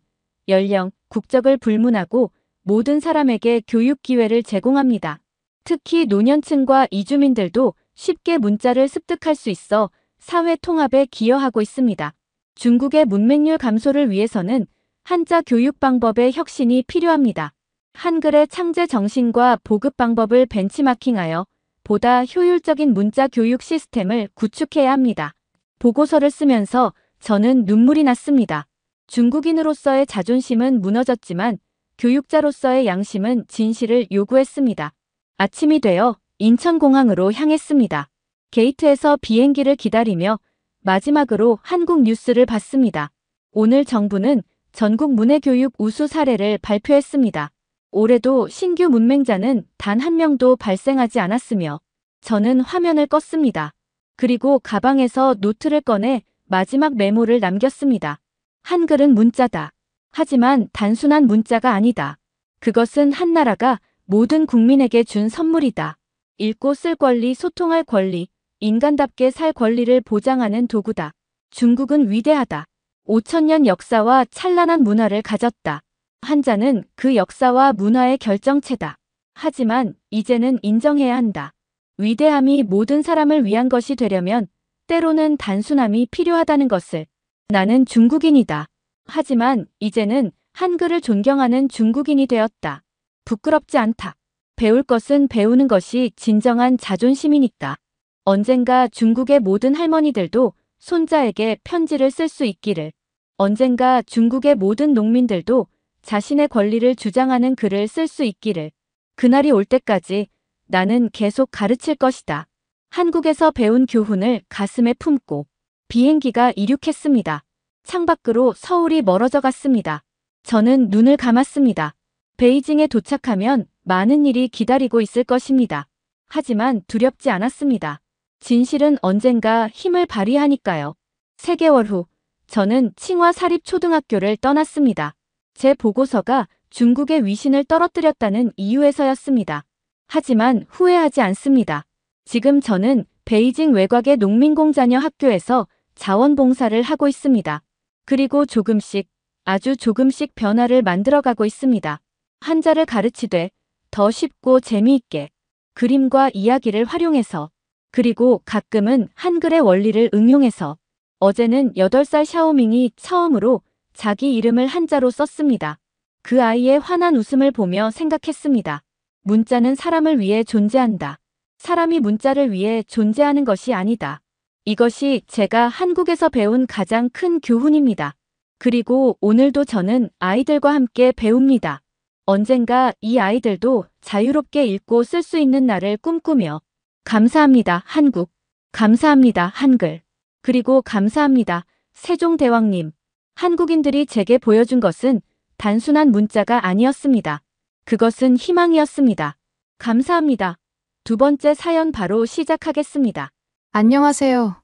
연령, 국적을 불문하고 모든 사람에게 교육 기회를 제공합니다. 특히 노년층과 이주민들도 쉽게 문자를 습득할 수 있어 사회 통합에 기여하고 있습니다. 중국의 문맹률 감소를 위해서는 한자 교육 방법의 혁신이 필요합니다. 한글의 창제 정신과 보급 방법을 벤치마킹하여 보다 효율적인 문자 교육 시스템을 구축해야 합니다. 보고서를 쓰면서 저는 눈물이 났습니다. 중국인으로서의 자존심은 무너졌지만 교육자로서의 양심은 진실을 요구했습니다. 아침이 되어 인천공항으로 향했습니다. 게이트에서 비행기를 기다리며 마지막으로 한국 뉴스를 봤습니다. 오늘 정부는 전국 문해교육 우수 사례를 발표했습니다. 올해도 신규 문맹자는 단 한 명도 발생하지 않았으며 저는 화면을 껐습니다. 그리고 가방에서 노트를 꺼내 마지막 메모를 남겼습니다. 한글은 문자다. 하지만 단순한 문자가 아니다. 그것은 한 나라가 모든 국민에게 준 선물이다. 읽고 쓸 권리, 소통할 권리, 인간답게 살 권리를 보장하는 도구다. 중국은 위대하다. 5,000년 역사와 찬란한 문화를 가졌다. 한자는 그 역사와 문화의 결정체다. 하지만 이제는 인정해야 한다. 위대함이 모든 사람을 위한 것이 되려면 때로는 단순함이 필요하다는 것을. 나는 중국인이다. 하지만 이제는 한글을 존경하는 중국인이 되었다. 부끄럽지 않다. 배울 것은 배우는 것이 진정한 자존심이니까. 언젠가 중국의 모든 할머니들도 손자에게 편지를 쓸 수 있기를. 언젠가 중국의 모든 농민들도 자신의 권리를 주장하는 글을 쓸 수 있기를. 그날이 올 때까지 나는 계속 가르칠 것이다. 한국에서 배운 교훈을 가슴에 품고 비행기가 이륙했습니다. 창밖으로 서울이 멀어져 갔습니다. 저는 눈을 감았습니다. 베이징에 도착하면 많은 일이 기다리고 있을 것입니다. 하지만 두렵지 않았습니다. 진실은 언젠가 힘을 발휘하니까요. 3개월 후, 저는 칭화 사립초등학교를 떠났습니다. 제 보고서가 중국의 위신을 떨어뜨렸다는 이유에서였습니다. 하지만 후회하지 않습니다. 지금 저는 베이징 외곽의 농민공자녀 학교에서 자원봉사를 하고 있습니다. 그리고 조금씩, 아주 조금씩 변화를 만들어가고 있습니다. 한자를 가르치되 더 쉽고 재미있게 그림과 이야기를 활용해서 그리고 가끔은 한글의 원리를 응용해서 어제는 8살 샤오밍이 처음으로 자기 이름을 한자로 썼습니다. 그 아이의 환한 웃음을 보며 생각했습니다. 문자는 사람을 위해 존재한다. 사람이 문자를 위해 존재하는 것이 아니다. 이것이 제가 한국에서 배운 가장 큰 교훈입니다. 그리고 오늘도 저는 아이들과 함께 배웁니다. 언젠가 이 아이들도 자유롭게 읽고 쓸 수 있는 날을 꿈꾸며 감사합니다, 한국. 감사합니다, 한글. 그리고 감사합니다. 세종대왕님. 한국인들이 제게 보여준 것은 단순한 문자가 아니었습니다. 그것은 희망이었습니다. 감사합니다. 두 번째 사연 바로 시작하겠습니다. 안녕하세요.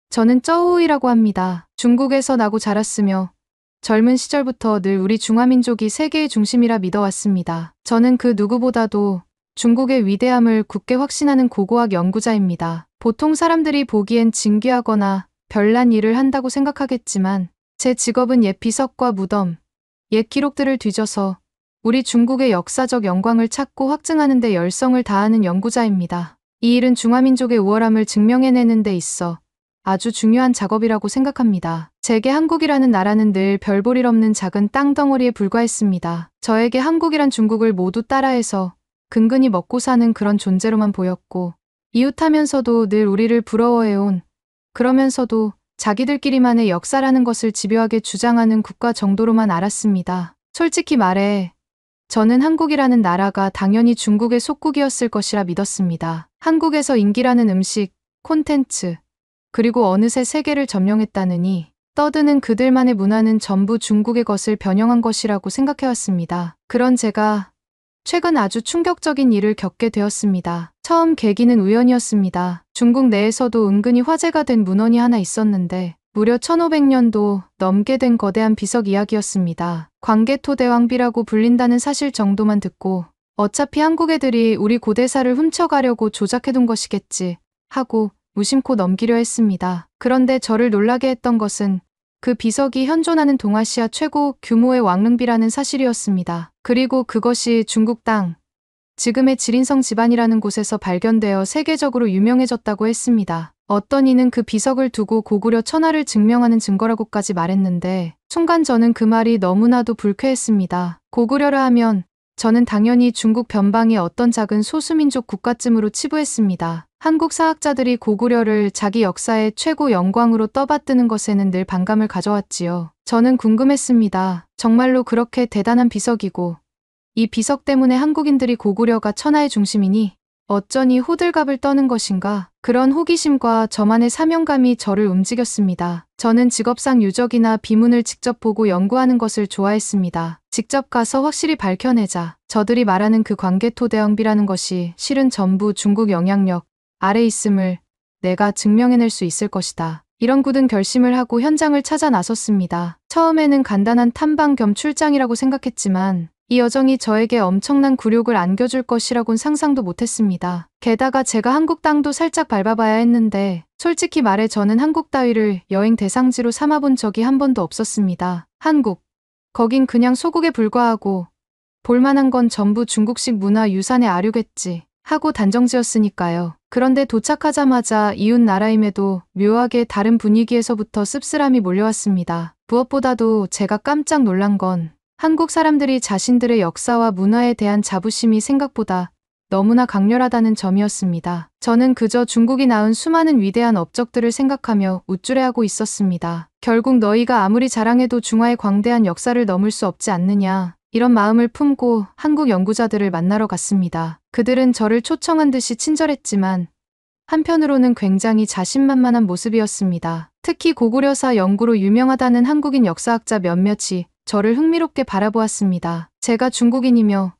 저는 쩌우이라고 합니다. 중국에서 나고 자랐으며 젊은 시절부터 늘 우리 중화민족이 세계의 중심이라 믿어왔습니다. 저는 그 누구보다도 중국의 위대함을 굳게 확신하는 고고학 연구자입니다. 보통 사람들이 보기엔 진귀하거나 별난 일을 한다고 생각하겠지만 제 직업은 옛 비석과 무덤, 옛 기록들을 뒤져서 우리 중국의 역사적 영광을 찾고 확증하는 데 열성을 다하는 연구자입니다. 이 일은 중화민족의 우월함을 증명해내는 데 있어 아주 중요한 작업이라고 생각합니다. 제게 한국이라는 나라는 늘 별볼일 없는 작은 땅덩어리에 불과했습니다. 저에게 한국이란 중국을 모두 따라해서 근근히 먹고 사는 그런 존재로만 보였고 이웃하면서도 늘 우리를 부러워해온, 그러면서도 자기들끼리만의 역사라는 것을 집요하게 주장하는 국가 정도로만 알았습니다. 솔직히 말해 저는 한국이라는 나라가 당연히 중국의 속국이었을 것이라 믿었습니다. 한국에서 인기라는 음식, 콘텐츠, 그리고 어느새 세계를 점령했다느니 떠드는 그들만의 문화는 전부 중국의 것을 변형한 것이라고 생각해왔습니다. 그런 제가 최근 아주 충격적인 일을 겪게 되었습니다. 처음 계기는 우연이었습니다. 중국 내에서도 은근히 화제가 된 문헌이 하나 있었는데 무려 1500년도 넘게 된 거대한 비석 이야기였습니다. 광개토대왕비라고 불린다는 사실 정도만 듣고 어차피 한국 애들이 우리 고대사를 훔쳐가려고 조작해둔 것이겠지 하고 무심코 넘기려 했습니다. 그런데 저를 놀라게 했던 것은 그 비석이 현존하는 동아시아 최고 규모의 왕릉비라는 사실이었습니다. 그리고 그것이 중국 땅, 지금의 지린성 집안이라는 곳에서 발견되어 세계적으로 유명해졌다고 했습니다. 어떤 이는 그 비석을 두고 고구려 천하를 증명하는 증거라고까지 말했는데 순간 저는 그 말이 너무나도 불쾌했습니다. 고구려라 하면 저는 당연히 중국 변방의 어떤 작은 소수민족 국가쯤으로 치부했습니다. 한국 사학자들이 고구려를 자기 역사의 최고 영광으로 떠받드는 것에는 늘 반감을 가져왔지요. 저는 궁금했습니다. 정말로 그렇게 대단한 비석이고 이 비석 때문에 한국인들이 고구려가 천하의 중심이니 어쩌니 호들갑을 떠는 것인가? 그런 호기심과 저만의 사명감이 저를 움직였습니다. 저는 직업상 유적이나 비문을 직접 보고 연구하는 것을 좋아했습니다. 직접 가서 확실히 밝혀내자. 저들이 말하는 그 광개토대왕비라는 것이 실은 전부 중국 영향력 아래 있음을 내가 증명해낼 수 있을 것이다. 이런 굳은 결심을 하고 현장을 찾아 나섰습니다. 처음에는 간단한 탐방 겸 출장이라고 생각했지만 이 여정이 저에게 엄청난 굴욕을 안겨줄 것이라곤 상상도 못했습니다. 게다가 제가 한국 땅도 살짝 밟아봐야 했는데 솔직히 말해 저는 한국 따위를 여행 대상지로 삼아본 적이 한 번도 없었습니다. 한국, 거긴 그냥 소국에 불과하고 볼만한 건 전부 중국식 문화 유산의 아류겠지 하고 단정지었으니까요. 그런데 도착하자마자 이웃 나라임에도 묘하게 다른 분위기에서부터 씁쓸함이 몰려왔습니다. 무엇보다도 제가 깜짝 놀란 건 한국 사람들이 자신들의 역사와 문화에 대한 자부심이 생각보다 너무나 강렬하다는 점이었습니다. 저는 그저 중국이 낳은 수많은 위대한 업적들을 생각하며 우쭐해하고 있었습니다. 결국 너희가 아무리 자랑해도 중화의 광대한 역사를 넘을 수 없지 않느냐. 이런 마음을 품고 한국 연구자들을 만나러 갔습니다. 그들은 저를 초청한 듯이 친절했지만 한편으로는 굉장히 자신만만한 모습이었습니다. 특히 고구려사 연구로 유명하다는 한국인 역사학자 몇몇이 저를 흥미롭게 바라보았습니다. 제가 중국인이며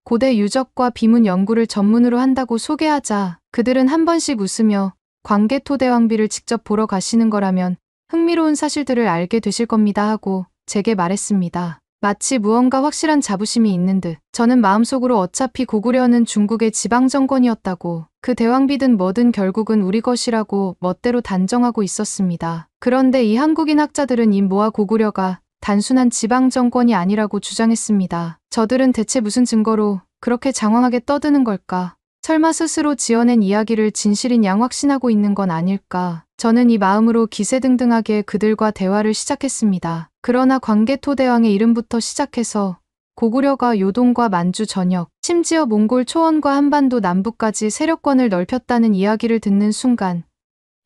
고대 유적과 비문 연구를 전문으로 한다고 소개하자 그들은 한 번씩 웃으며 광개토대왕비를 직접 보러 가시는 거라면 흥미로운 사실들을 알게 되실 겁니다 하고 제게 말했습니다. 마치 무언가 확실한 자부심이 있는 듯. 저는 마음속으로 어차피 고구려는 중국의 지방정권이었다고 그 대왕비든 뭐든 결국은 우리 것이라고 멋대로 단정하고 있었습니다. 그런데 이 한국인 학자들은 임모와 고구려가 단순한 지방정권이 아니라고 주장했습니다. 저들은 대체 무슨 증거로 그렇게 장황하게 떠드는 걸까? 설마 스스로 지어낸 이야기를 진실인 양 확신하고 있는 건 아닐까? 저는 이 마음으로 기세등등하게 그들과 대화를 시작했습니다. 그러나 광개토대왕의 이름부터 시작해서 고구려가 요동과 만주 전역, 심지어 몽골 초원과 한반도 남부까지 세력권을 넓혔다는 이야기를 듣는 순간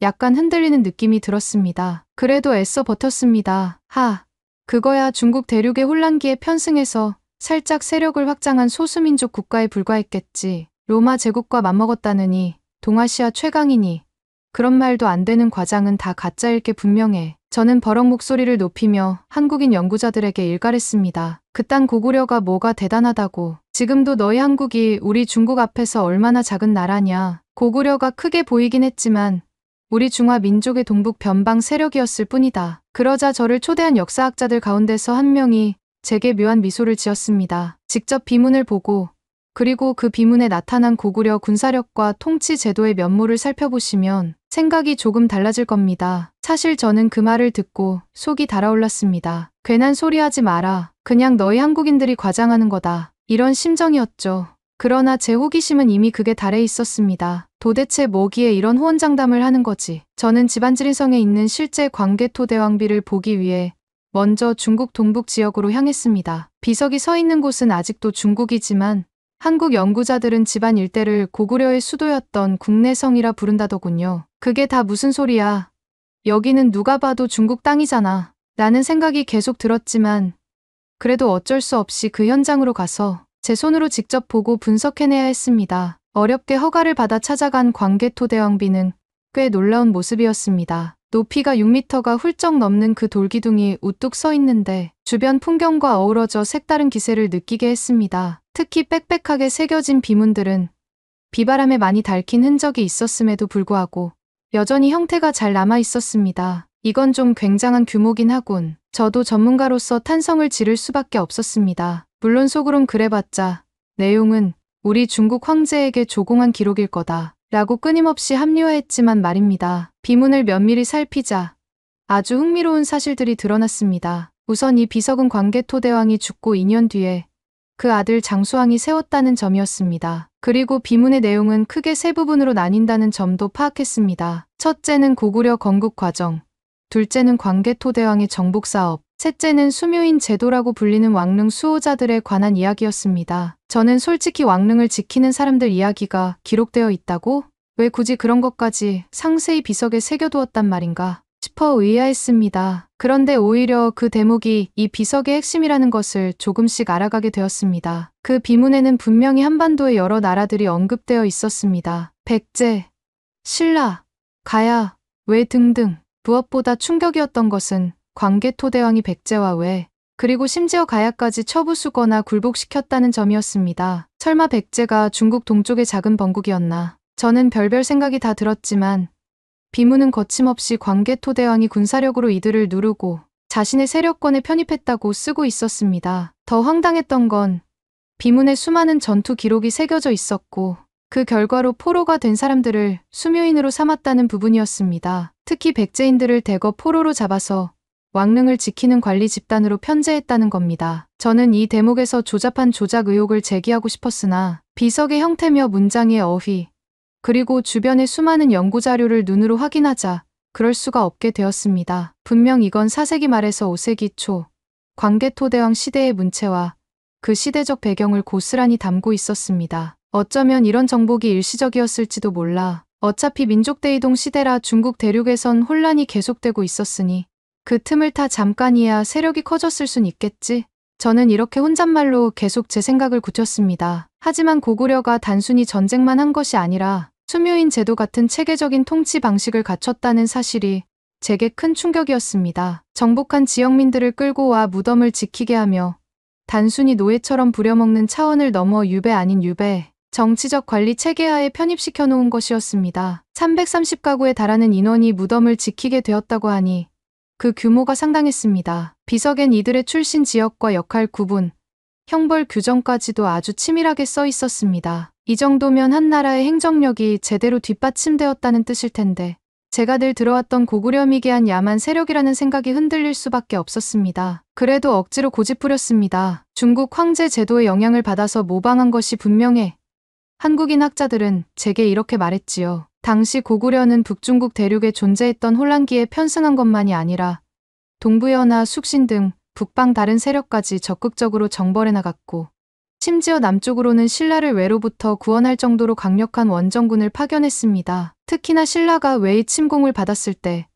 약간 흔들리는 느낌이 들었습니다. 그래도 애써 버텼습니다. 그거야 중국 대륙의 혼란기에 편승해서 살짝 세력을 확장한 소수민족 국가에 불과했겠지. 로마 제국과 맞먹었다느니 동아시아 최강이니 그런 말도 안 되는 과장은 다 가짜일 게 분명해. 저는 버럭 목소리를 높이며 한국인 연구자들에게 일갈했습니다. 그딴 고구려가 뭐가 대단하다고. 지금도 너희 한국이 우리 중국 앞에서 얼마나 작은 나라냐. 고구려가 크게 보이긴 했지만 우리 중화 민족의 동북 변방 세력이었을 뿐이다. 그러자 저를 초대한 역사학자들 가운데서 한 명이 제게 묘한 미소를 지었습니다. 직접 비문을 보고 그리고 그 비문에 나타난 고구려 군사력과 통치 제도의 면모를 살펴보시면 생각이 조금 달라질 겁니다. 사실 저는 그 말을 듣고 속이 달아올랐습니다. 괜한 소리 하지 마라. 그냥 너희 한국인들이 과장하는 거다. 이런 심정이었죠. 그러나 제 호기심은 이미 극에 달해 있었습니다. 도대체 뭐기에 이런 호언장담을 하는 거지. 저는 지반지린성에 있는 실제 광개토대왕비를 보기 위해 먼저 중국 동북 지역으로 향했습니다. 비석이 서 있는 곳은 아직도 중국이지만 한국 연구자들은 집안 일대를 고구려의 수도였던 국내성이라 부른다더군요. 그게 다 무슨 소리야. 여기는 누가 봐도 중국 땅이잖아. 라는 생각이 계속 들었지만 그래도 어쩔 수 없이 그 현장으로 가서 제 손으로 직접 보고 분석해내야 했습니다. 어렵게 허가를 받아 찾아간 광개토대왕비는 꽤 놀라운 모습이었습니다. 높이가 6m가 훌쩍 넘는 그 돌기둥이 우뚝 서 있는데 주변 풍경과 어우러져 색다른 기세를 느끼게 했습니다. 특히 빽빽하게 새겨진 비문들은 비바람에 많이 닳긴 흔적이 있었음에도 불구하고 여전히 형태가 잘 남아 있었습니다. 이건 좀 굉장한 규모긴 하군. 저도 전문가로서 탄성을 지를 수밖에 없었습니다. 물론 속으론 그래봤자 내용은 우리 중국 황제에게 조공한 기록일 거다 라고 끊임없이 합리화했지만 말입니다. 비문을 면밀히 살피자 아주 흥미로운 사실들이 드러났습니다. 우선 이 비석은 광개토대왕이 죽고 2년 뒤에 그 아들 장수왕이 세웠다는 점이었습니다. 그리고 비문의 내용은 크게 세 부분으로 나뉜다는 점도 파악했습니다. 첫째는 고구려 건국 과정, 둘째는 광개토대왕의 정복사업, 셋째는 수묘인 제도라고 불리는 왕릉 수호자들에 관한 이야기였습니다. 저는 솔직히 왕릉을 지키는 사람들 이야기가 기록되어 있다고? 왜 굳이 그런 것까지 상세히 비석에 새겨두었단 말인가 싶어 의아했습니다. 그런데 오히려 그 대목이 이 비석의 핵심이라는 것을 조금씩 알아가게 되었습니다. 그 비문에는 분명히 한반도의 여러 나라들이 언급되어 있었습니다. 백제, 신라, 가야, 외 등등. 무엇보다 충격이었던 것은 광개토대왕이 백제와 외, 그리고 심지어 가야까지 처부수거나 굴복시켰다는 점이었습니다. 설마 백제가 중국 동쪽의 작은 번국이었나. 저는 별별 생각이 다 들었지만 비문은 거침없이 광개토대왕이 군사력으로 이들을 누르고 자신의 세력권에 편입했다고 쓰고 있었습니다. 더 황당했던 건 비문에 수많은 전투 기록이 새겨져 있었고 그 결과로 포로가 된 사람들을 수묘인으로 삼았다는 부분이었습니다. 특히 백제인들을 대거 포로로 잡아서 왕릉을 지키는 관리 집단으로 편제했다는 겁니다. 저는 이 대목에서 조잡한 조작 의혹을 제기하고 싶었으나 비석의 형태며 문장의 어휘, 그리고 주변의 수많은 연구자료를 눈으로 확인하자 그럴 수가 없게 되었습니다. 분명 이건 4세기 말에서 5세기 초 광개토대왕 시대의 문체와 그 시대적 배경을 고스란히 담고 있었습니다. 어쩌면 이런 정복이 일시적이었을지도 몰라. 어차피 민족대이동 시대라 중국 대륙에선 혼란이 계속되고 있었으니 그 틈을 타 잠깐이야 세력이 커졌을 순 있겠지. 저는 이렇게 혼잣말로 계속 제 생각을 굳혔습니다. 하지만 고구려가 단순히 전쟁만 한 것이 아니라 수묘인 제도 같은 체계적인 통치 방식을 갖췄다는 사실이 제게 큰 충격이었습니다. 정복한 지역민들을 끌고 와 무덤을 지키게 하며 단순히 노예처럼 부려먹는 차원을 넘어 유배 아닌 유배, 정치적 관리 체계하에 편입시켜 놓은 것이었습니다. 330가구에 달하는 인원이 무덤을 지키게 되었다고 하니 그 규모가 상당했습니다. 비석엔 이들의 출신 지역과 역할 구분, 형벌 규정까지도 아주 치밀하게 써 있었습니다. 이 정도면 한 나라의 행정력이 제대로 뒷받침되었다는 뜻일 텐데 제가 늘 들어왔던 고구려 미개한 야만 세력이라는 생각이 흔들릴 수밖에 없었습니다. 그래도 억지로 고집부렸습니다. 중국 황제 제도의 영향을 받아서 모방한 것이 분명해. 한국인 학자들은 제게 이렇게 말했지요. 당시 고구려는 북중국 대륙에 존재했던 혼란기에 편승한 것만이 아니라 동부연화, 숙신 등 북방 다른 세력까지 적극적으로 정벌해 나갔고 심지어 남쪽으로는 신라를 외로부터 구원할 정도로 강력한 원정군을 파견했습니다. 특히나 신라가 외의 침공을 받았을 때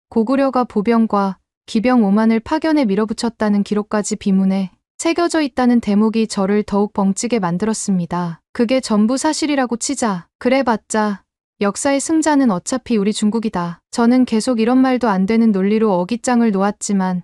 고구려가 보병과 기병 5만을 파견해 밀어붙였다는 기록까지 비문에 새겨져 있다는 대목이 저를 더욱 벙찌게 만들었습니다. 그게 전부 사실이라고 치자 그래봤자 역사의 승자는 어차피 우리 중국이다. 저는 계속 이런 말도 안 되는 논리로 어깃장을 놓았지만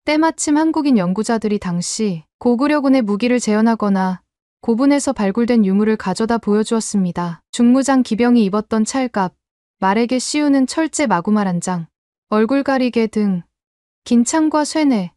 때마침 한국인 연구자들이 당시 고구려군의 무기를 재현하거나 고분에서 발굴된 유물을 가져다 보여주었습니다. 중무장 기병이 입었던 찰갑, 말에게 씌우는 철제 마구말 한 장, 얼굴 가리개 등 긴 창과 쇠뇌,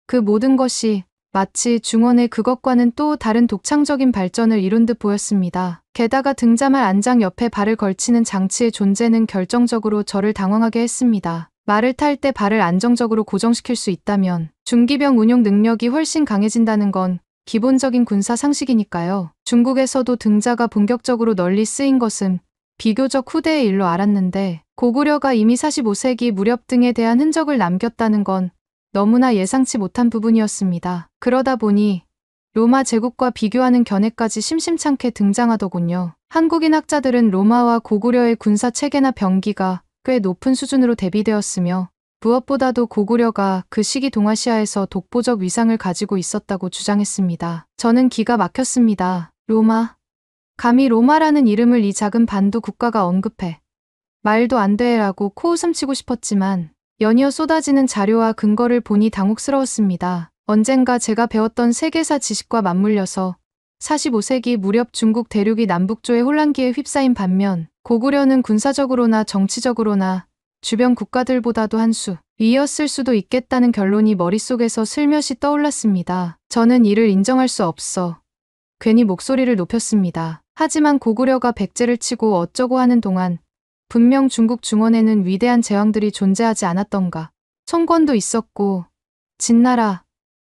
그 모든 것이 마치 중원의 그것과는 또 다른 독창적인 발전을 이룬 듯 보였습니다. 게다가 등자말 안장 옆에 발을 걸치는 장치의 존재는 결정적으로 저를 당황하게 했습니다. 말을 탈 때 발을 안정적으로 고정시킬 수 있다면 중기병 운용 능력이 훨씬 강해진다는 건 기본적인 군사 상식이니까요. 중국에서도 등자가 본격적으로 널리 쓰인 것은 비교적 후대의 일로 알았는데 고구려가 이미 45세기 무렵 등에 대한 흔적을 남겼다는 건 너무나 예상치 못한 부분이었습니다. 그러다 보니 로마 제국과 비교하는 견해까지 심심찮게 등장하더군요. 한국인 학자들은 로마와 고구려의 군사 체계나 병기가 꽤 높은 수준으로 대비되었으며 무엇보다도 고구려가 그 시기 동아시아에서 독보적 위상을 가지고 있었다고 주장했습니다. 저는 기가 막혔습니다. 로마. 감히 로마라는 이름을 이 작은 반도 국가가 언급해. 말도 안 돼라고 코웃음 치고 싶었지만 연이어 쏟아지는 자료와 근거를 보니 당혹스러웠습니다. 언젠가 제가 배웠던 세계사 지식과 맞물려서 45세기 무렵 중국 대륙이 남북조의 혼란기에 휩싸인 반면 고구려는 군사적으로나 정치적으로나 주변 국가들보다도 한 수 위였을 수도 있겠다는 결론이 머릿속에서 슬며시 떠올랐습니다. 저는 이를 인정할 수 없어 괜히 목소리를 높였습니다. 하지만 고구려가 백제를 치고 어쩌고 하는 동안 분명 중국 중원에는 위대한 제왕들이 존재하지 않았던가. 청건도 있었고 진나라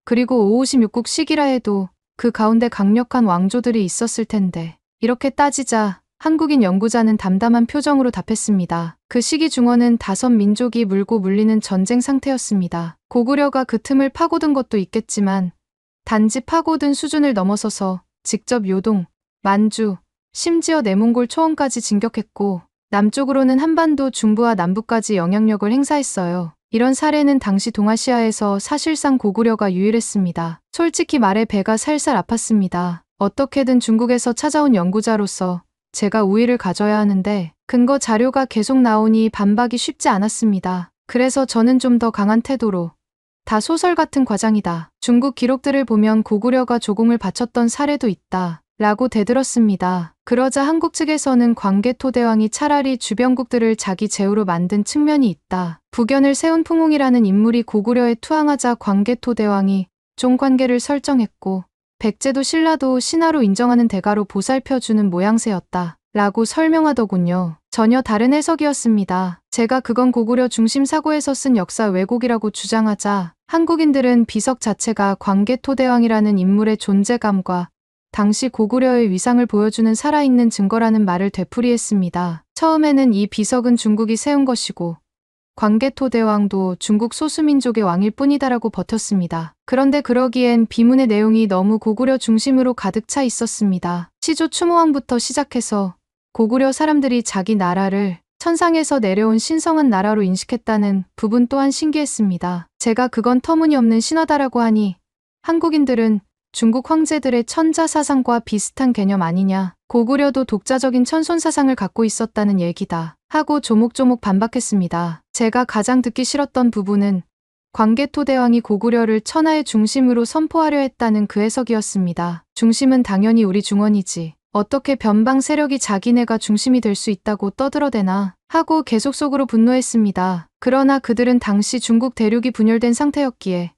그리고 556국 시기라 해도 그 가운데 강력한 왕조들이 있었을 텐데. 이렇게 따지자 한국인 연구자는 담담한 표정으로 답했습니다. 그 시기 중원은 5민족이 물고 물리는 전쟁 상태였습니다. 고구려가 그 틈을 파고든 것도 있겠지만 단지 파고든 수준을 넘어서서 직접 요동, 만주, 심지어 내몽골 초원까지 진격했고 남쪽으로는 한반도 중부와 남부까지 영향력을 행사했어요. 이런 사례는 당시 동아시아에서 사실상 고구려가 유일했습니다. 솔직히 말해 배가 살살 아팠습니다. 어떻게든 중국에서 찾아온 연구자로서 제가 우위를 가져야 하는데 근거 자료가 계속 나오니 반박이 쉽지 않았습니다. 그래서 저는 좀 더 강한 태도로 다 소설 같은 과장이다. 중국 기록들을 보면 고구려가 조공을 바쳤던 사례도 있다. 라고 대들었습니다. 그러자 한국 측에서는 광개토대왕이 차라리 주변국들을 자기 제후로 만든 측면이 있다. 북연을 세운 풍웅이라는 인물이 고구려에 투항하자 광개토대왕이 종관계를 설정했고 백제도 신라도 신하로 인정하는 대가로 보살펴주는 모양새였다. 라고 설명하더군요. 전혀 다른 해석이었습니다. 제가 그건 고구려 중심 사고에서 쓴 역사 왜곡이라고 주장하자 한국인들은 비석 자체가 광개토대왕이라는 인물의 존재감과 당시 고구려의 위상을 보여주는 살아있는 증거라는 말을 되풀이했습니다. 처음에는 이 비석은 중국이 세운 것이고 광개토대왕도 중국 소수민족의 왕일 뿐이다라고 버텼습니다. 그런데 그러기엔 비문의 내용이 너무 고구려 중심으로 가득 차 있었습니다. 시조 추모왕부터 시작해서 고구려 사람들이 자기 나라를 천상에서 내려온 신성한 나라로 인식했다는 부분 또한 신기했습니다. 제가 그건 터무니없는 신화다라고 하니 한국인들은 중국 황제들의 천자 사상과 비슷한 개념 아니냐. 고구려도 독자적인 천손 사상을 갖고 있었다는 얘기다. 하고 조목조목 반박했습니다. 제가 가장 듣기 싫었던 부분은 광개토대왕이 고구려를 천하의 중심으로 선포하려 했다는 그 해석이었습니다. 중심은 당연히 우리 중원이지. 어떻게 변방 세력이 자기네가 중심이 될 수 있다고 떠들어대나 하고 계속 속으로 분노했습니다. 그러나 그들은 당시 중국 대륙이 분열된 상태였기에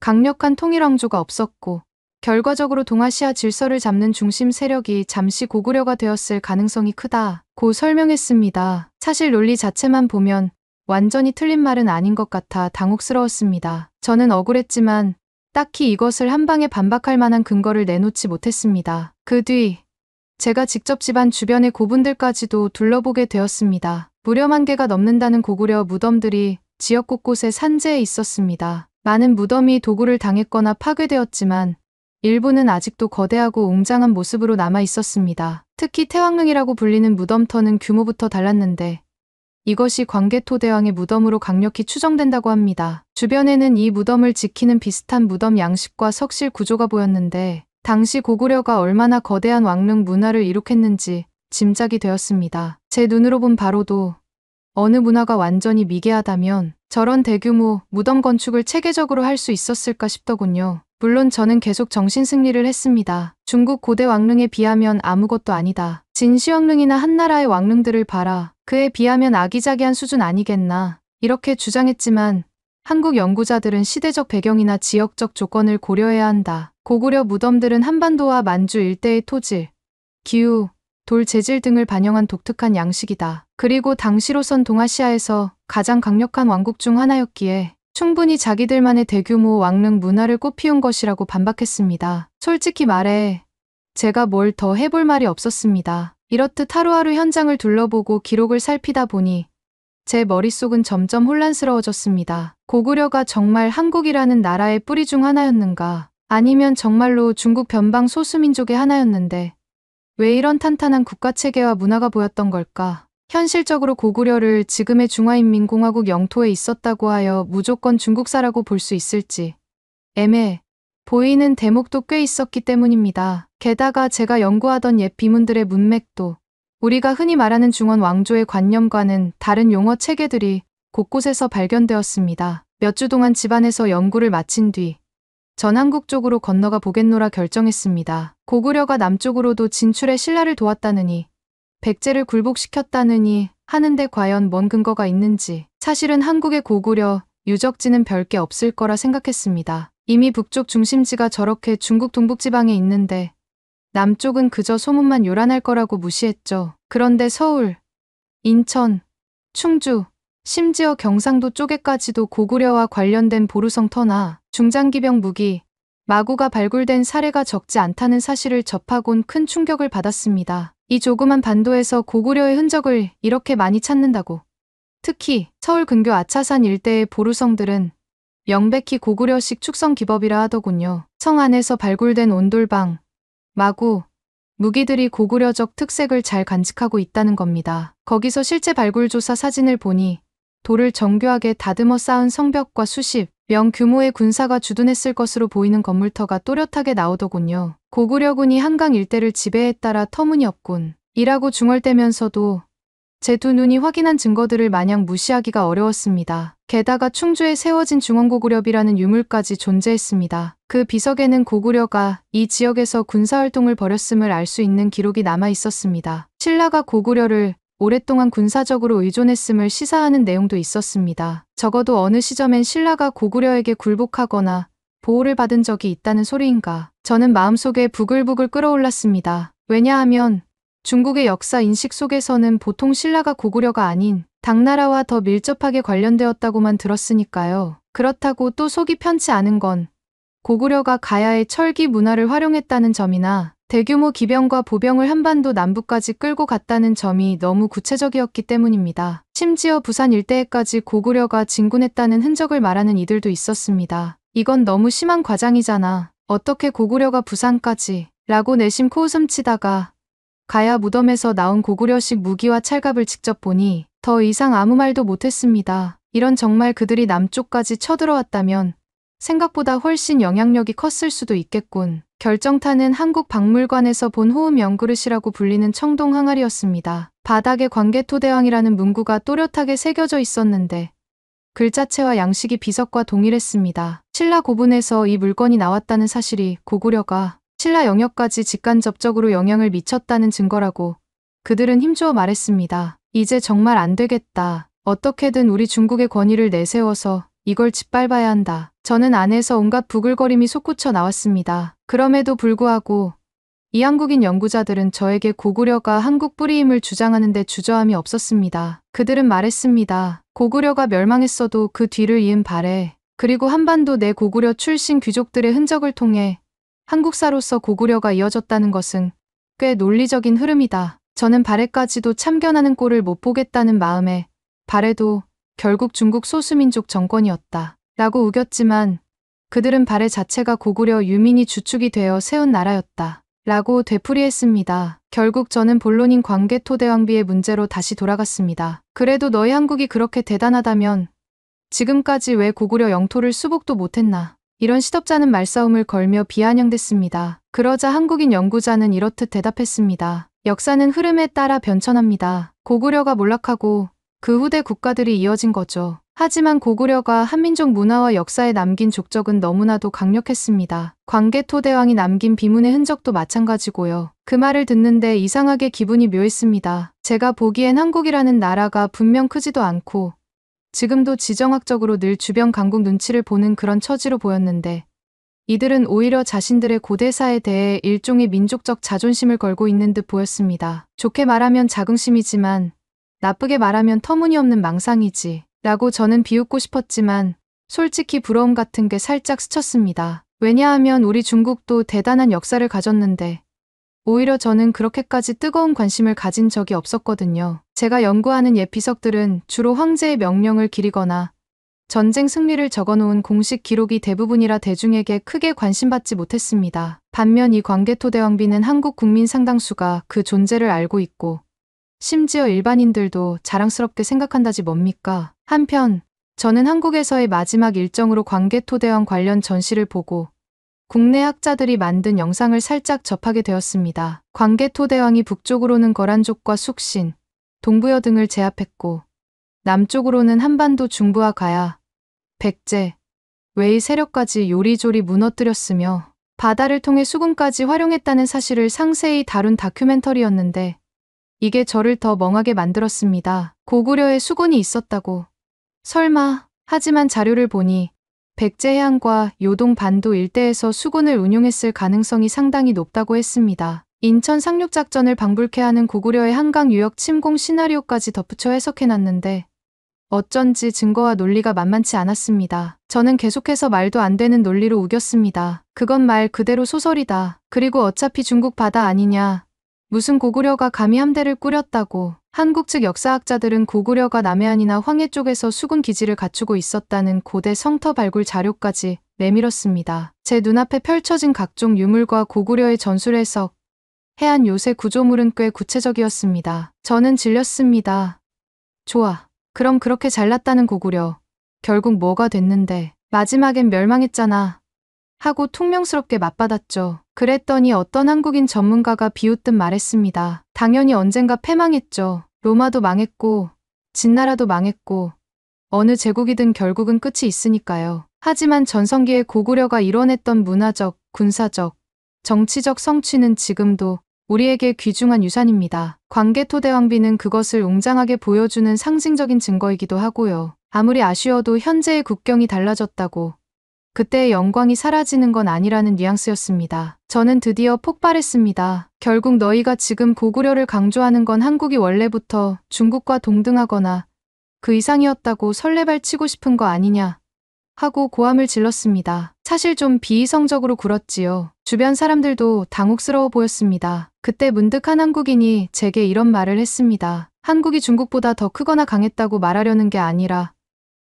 강력한 통일왕조가 없었고 결과적으로 동아시아 질서를 잡는 중심 세력이 잠시 고구려가 되었을 가능성이 크다고 설명했습니다. 사실 논리 자체만 보면 완전히 틀린 말은 아닌 것 같아 당혹스러웠습니다. 저는 억울했지만 딱히 이것을 한 방에 반박할 만한 근거를 내놓지 못했습니다. 그 뒤 제가 직접 집안 주변의 고분들까지도 둘러보게 되었습니다. 무려 10,000개가 넘는다는 고구려 무덤들이 지역 곳곳에 산재해 있었습니다. 많은 무덤이 도굴을 당했거나 파괴되었지만 일부는 아직도 거대하고 웅장한 모습으로 남아 있었습니다. 특히 태왕릉이라고 불리는 무덤터는 규모부터 달랐는데 이것이 광개토대왕의 무덤으로 강력히 추정된다고 합니다. 주변에는 이 무덤을 지키는 비슷한 무덤 양식과 석실 구조가 보였는데 당시 고구려가 얼마나 거대한 왕릉 문화를 이룩했는지 짐작이 되었습니다. 제 눈으로 본 바로도 어느 문화가 완전히 미개하다면 저런 대규모 무덤 건축을 체계적으로 할 수 있었을까 싶더군요. 물론 저는 계속 정신승리를 했습니다. 중국 고대 왕릉에 비하면 아무것도 아니다. 진시황릉이나 한나라의 왕릉들을 봐라. 그에 비하면 아기자기한 수준 아니겠나. 이렇게 주장했지만 한국 연구자들은 시대적 배경이나 지역적 조건을 고려해야 한다. 고구려 무덤들은 한반도와 만주 일대의 토질, 기후, 돌 재질 등을 반영한 독특한 양식이다. 그리고 당시로선 동아시아에서 가장 강력한 왕국 중 하나였기에 충분히 자기들만의 대규모 왕릉 문화를 꽃피운 것이라고 반박했습니다. 솔직히 말해 제가 뭘 더 해볼 말이 없었습니다. 이렇듯 하루하루 현장을 둘러보고 기록을 살피다 보니 제 머릿속은 점점 혼란스러워졌습니다. 고구려가 정말 한국이라는 나라의 뿌리 중 하나였는가? 아니면 정말로 중국 변방 소수민족의 하나였는데 왜 이런 탄탄한 국가체계와 문화가 보였던 걸까? 현실적으로 고구려를 지금의 중화인민공화국 영토에 있었다고 하여 무조건 중국사라고 볼 수 있을지 애매해 보이는 대목도 꽤 있었기 때문입니다. 게다가 제가 연구하던 옛 비문들의 문맥도 우리가 흔히 말하는 중원 왕조의 관념과는 다른 용어 체계들이 곳곳에서 발견되었습니다. 몇 주 동안 집안에서 연구를 마친 뒤 전 한국 쪽으로 건너가 보겠노라 결정했습니다. 고구려가 남쪽으로도 진출해 신라를 도왔다느니 백제를 굴복시켰다느니 하는데 과연 뭔 근거가 있는지 사실은 한국의 고구려 유적지는 별게 없을 거라 생각했습니다. 이미 북쪽 중심지가 저렇게 중국 동북지방에 있는데 남쪽은 그저 소문만 요란할 거라고 무시했죠. 그런데 서울, 인천, 충주, 심지어 경상도 쪽에까지도 고구려와 관련된 보루성터나 중장기병 무기, 마구가 발굴된 사례가 적지 않다는 사실을 접하곤 큰 충격을 받았습니다. 이 조그만 반도에서 고구려의 흔적을 이렇게 많이 찾는다고. 특히 서울 근교 아차산 일대의 보루성들은 명백히 고구려식 축성 기법이라 하더군요. 성 안에서 발굴된 온돌방, 마구, 무기들이 고구려적 특색을 잘 간직하고 있다는 겁니다. 거기서 실제 발굴 조사 사진을 보니 돌을 정교하게 다듬어 쌓은 성벽과 수십 명 규모의 군사가 주둔했을 것으로 보이는 건물터가 또렷하게 나오더군요. 고구려군이 한강 일대를 지배했다라 터무니없군. 이라고 중얼대면서도 제 두 눈이 확인한 증거들을 마냥 무시하기가 어려웠습니다. 게다가 충주에 세워진 중원고구려비라는 유물까지 존재했습니다. 그 비석에는 고구려가 이 지역에서 군사활동을 벌였음을 알 수 있는 기록이 남아 있었습니다. 신라가 고구려를 오랫동안 군사적으로 의존했음을 시사하는 내용도 있었습니다. 적어도 어느 시점엔 신라가 고구려에게 굴복하거나 보호를 받은 적이 있다는 소리인가. 저는 마음속에 부글부글 끓어올랐습니다. 왜냐하면 중국의 역사 인식 속에서는 보통 신라가 고구려가 아닌 당나라와 더 밀접하게 관련되었다고만 들었으니까요. 그렇다고 또 속이 편치 않은 건 고구려가 가야의 철기 문화를 활용했다는 점이나 대규모 기병과 보병을 한반도 남부까지 끌고 갔다는 점이 너무 구체적이었기 때문입니다. 심지어 부산 일대에까지 고구려가 진군했다는 흔적을 말하는 이들도 있었습니다. 이건 너무 심한 과장이잖아. 어떻게 고구려가 부산까지? 라고 내심 코웃음 치다가 가야 무덤에서 나온 고구려식 무기와 찰갑을 직접 보니 더 이상 아무 말도 못했습니다. 이런 정말 그들이 남쪽까지 쳐들어왔다면 생각보다 훨씬 영향력이 컸을 수도 있겠군. 결정타는 한국박물관에서 본 호음 영그릇이라고 불리는 청동 항아리였습니다. 바닥에 광개토대왕이라는 문구가 또렷하게 새겨져 있었는데 글자체와 양식이 비석과 동일했습니다. 신라 고분에서 이 물건이 나왔다는 사실이 고구려가 신라 영역까지 직간접적으로 영향을 미쳤다는 증거라고 그들은 힘주어 말했습니다. 이제 정말 안 되겠다. 어떻게든 우리 중국의 권위를 내세워서 이걸 짓밟아야 한다. 저는 안에서 온갖 부글거림이 솟구쳐 나왔습니다. 그럼에도 불구하고 이 한국인 연구자들은 저에게 고구려가 한국 뿌리임을 주장하는데 주저함이 없었습니다. 그들은 말했습니다. 고구려가 멸망했어도 그 뒤를 이은 발해 그리고 한반도 내 고구려 출신 귀족들의 흔적을 통해 한국사로서 고구려가 이어졌다는 것은 꽤 논리적인 흐름이다. 저는 발해까지도 참견하는 꼴을 못 보겠다는 마음에 발해도 결국 중국 소수민족 정권이었다. 라고 우겼지만 그들은 발해 자체가 고구려 유민이 주축이 되어 세운 나라였다. 라고 되풀이했습니다. 결국 저는 본론인 광개토대왕비의 문제로 다시 돌아갔습니다. 그래도 너희 한국이 그렇게 대단하다면 지금까지 왜 고구려 영토를 수복도 못했나. 이런 시덥잖은 말싸움을 걸며 비아냥댔습니다. 그러자 한국인 연구자는 이렇듯 대답했습니다. 역사는 흐름에 따라 변천합니다. 고구려가 몰락하고 그 후대 국가들이 이어진 거죠. 하지만 고구려가 한민족 문화와 역사에 남긴 족적은 너무나도 강력했습니다. 광개토대왕이 남긴 비문의 흔적도 마찬가지고요. 그 말을 듣는데 이상하게 기분이 묘했습니다. 제가 보기엔 한국이라는 나라가 분명 크지도 않고 지금도 지정학적으로 늘 주변 강국 눈치를 보는 그런 처지로 보였는데 이들은 오히려 자신들의 고대사에 대해 일종의 민족적 자존심을 걸고 있는 듯 보였습니다. 좋게 말하면 자긍심이지만 나쁘게 말하면 터무니없는 망상이지 라고 저는 비웃고 싶었지만 솔직히 부러움 같은 게 살짝 스쳤습니다. 왜냐하면 우리 중국도 대단한 역사를 가졌는데 오히려 저는 그렇게까지 뜨거운 관심을 가진 적이 없었거든요. 제가 연구하는 옛 비석들은 주로 황제의 명령을 기리거나 전쟁 승리를 적어놓은 공식 기록이 대부분이라 대중에게 크게 관심받지 못했습니다. 반면 이 광개토대왕비는 한국 국민 상당수가 그 존재를 알고 있고 심지어 일반인들도 자랑스럽게 생각한다지 뭡니까? 한편 저는 한국에서의 마지막 일정으로 광개토대왕 관련 전시를 보고 국내 학자들이 만든 영상을 살짝 접하게 되었습니다. 광개토대왕이 북쪽으로는 거란족과 숙신, 동부여 등을 제압했고 남쪽으로는 한반도 중부와 가야, 백제, 웨이 세력까지 요리조리 무너뜨렸으며 바다를 통해 수군까지 활용했다는 사실을 상세히 다룬 다큐멘터리였는데 이게 저를 더 멍하게 만들었습니다. 고구려에 수군이 있었다고. 설마. 하지만 자료를 보니 백제 해안과 요동 반도 일대에서 수군을 운용했을 가능성이 상당히 높다고 했습니다. 인천 상륙작전을 방불케 하는 고구려의 한강 유역 침공 시나리오까지 덧붙여 해석해놨는데 어쩐지 증거와 논리가 만만치 않았습니다. 저는 계속해서 말도 안 되는 논리로 우겼습니다. 그건 말 그대로 소설이다. 그리고 어차피 중국 바다 아니냐. 무슨 고구려가 감히 함대를 꾸렸다고. 한국 측 역사학자들은 고구려가 남해안이나 황해 쪽에서 수군 기지를 갖추고 있었다는 고대 성터 발굴 자료까지 내밀었습니다. 제 눈앞에 펼쳐진 각종 유물과 고구려의 전술 해석, 해안 요새 구조물은 꽤 구체적이었습니다. 저는 질렸습니다. 좋아. 그럼 그렇게 잘났다는 고구려. 결국 뭐가 됐는데. 마지막엔 멸망했잖아. 하고 퉁명스럽게 맞받았죠. 그랬더니 어떤 한국인 전문가가 비웃듯 말했습니다. 당연히 언젠가 패망했죠. 로마도 망했고 진나라도 망했고 어느 제국이든 결국은 끝이 있으니까요. 하지만 전성기의 고구려가 이뤄냈던 문화적, 군사적, 정치적 성취는 지금도 우리에게 귀중한 유산입니다. 광개토대왕비는 그것을 웅장하게 보여주는 상징적인 증거이기도 하고요. 아무리 아쉬워도 현재의 국경이 달라졌다고 그때의 영광이 사라지는 건 아니라는 뉘앙스였습니다. 저는 드디어 폭발했습니다. 결국 너희가 지금 고구려를 강조하는 건 한국이 원래부터 중국과 동등하거나 그 이상이었다고 설레발치고 싶은 거 아니냐 하고 고함을 질렀습니다. 사실 좀 비이성적으로 굴었지요. 주변 사람들도 당혹스러워 보였습니다. 그때 문득 한 한국인이 제게 이런 말을 했습니다. 한국이 중국보다 더 크거나 강했다고 말하려는 게 아니라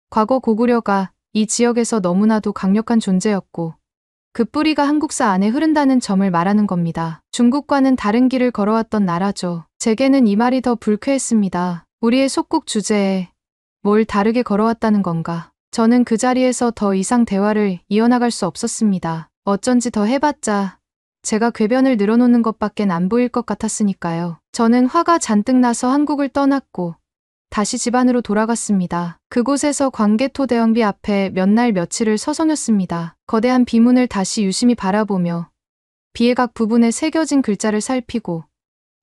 과거 고구려가 이 지역에서 너무나도 강력한 존재였고 그 뿌리가 한국사 안에 흐른다는 점을 말하는 겁니다. 중국과는 다른 길을 걸어왔던 나라죠. 제게는 이 말이 더 불쾌했습니다. 우리의 속국 주제에 뭘 다르게 걸어왔다는 건가. 저는 그 자리에서 더 이상 대화를 이어나갈 수 없었습니다. 어쩐지 더 해봤자 제가 궤변을 늘어놓는 것밖엔 안 보일 것 같았으니까요. 저는 화가 잔뜩 나서 한국을 떠났고 다시 집안으로 돌아갔습니다. 그곳에서 광개토대왕비 앞에 몇 날 며칠을 서성였습니다. 거대한 비문을 다시 유심히 바라보며 비의 각 부분에 새겨진 글자를 살피고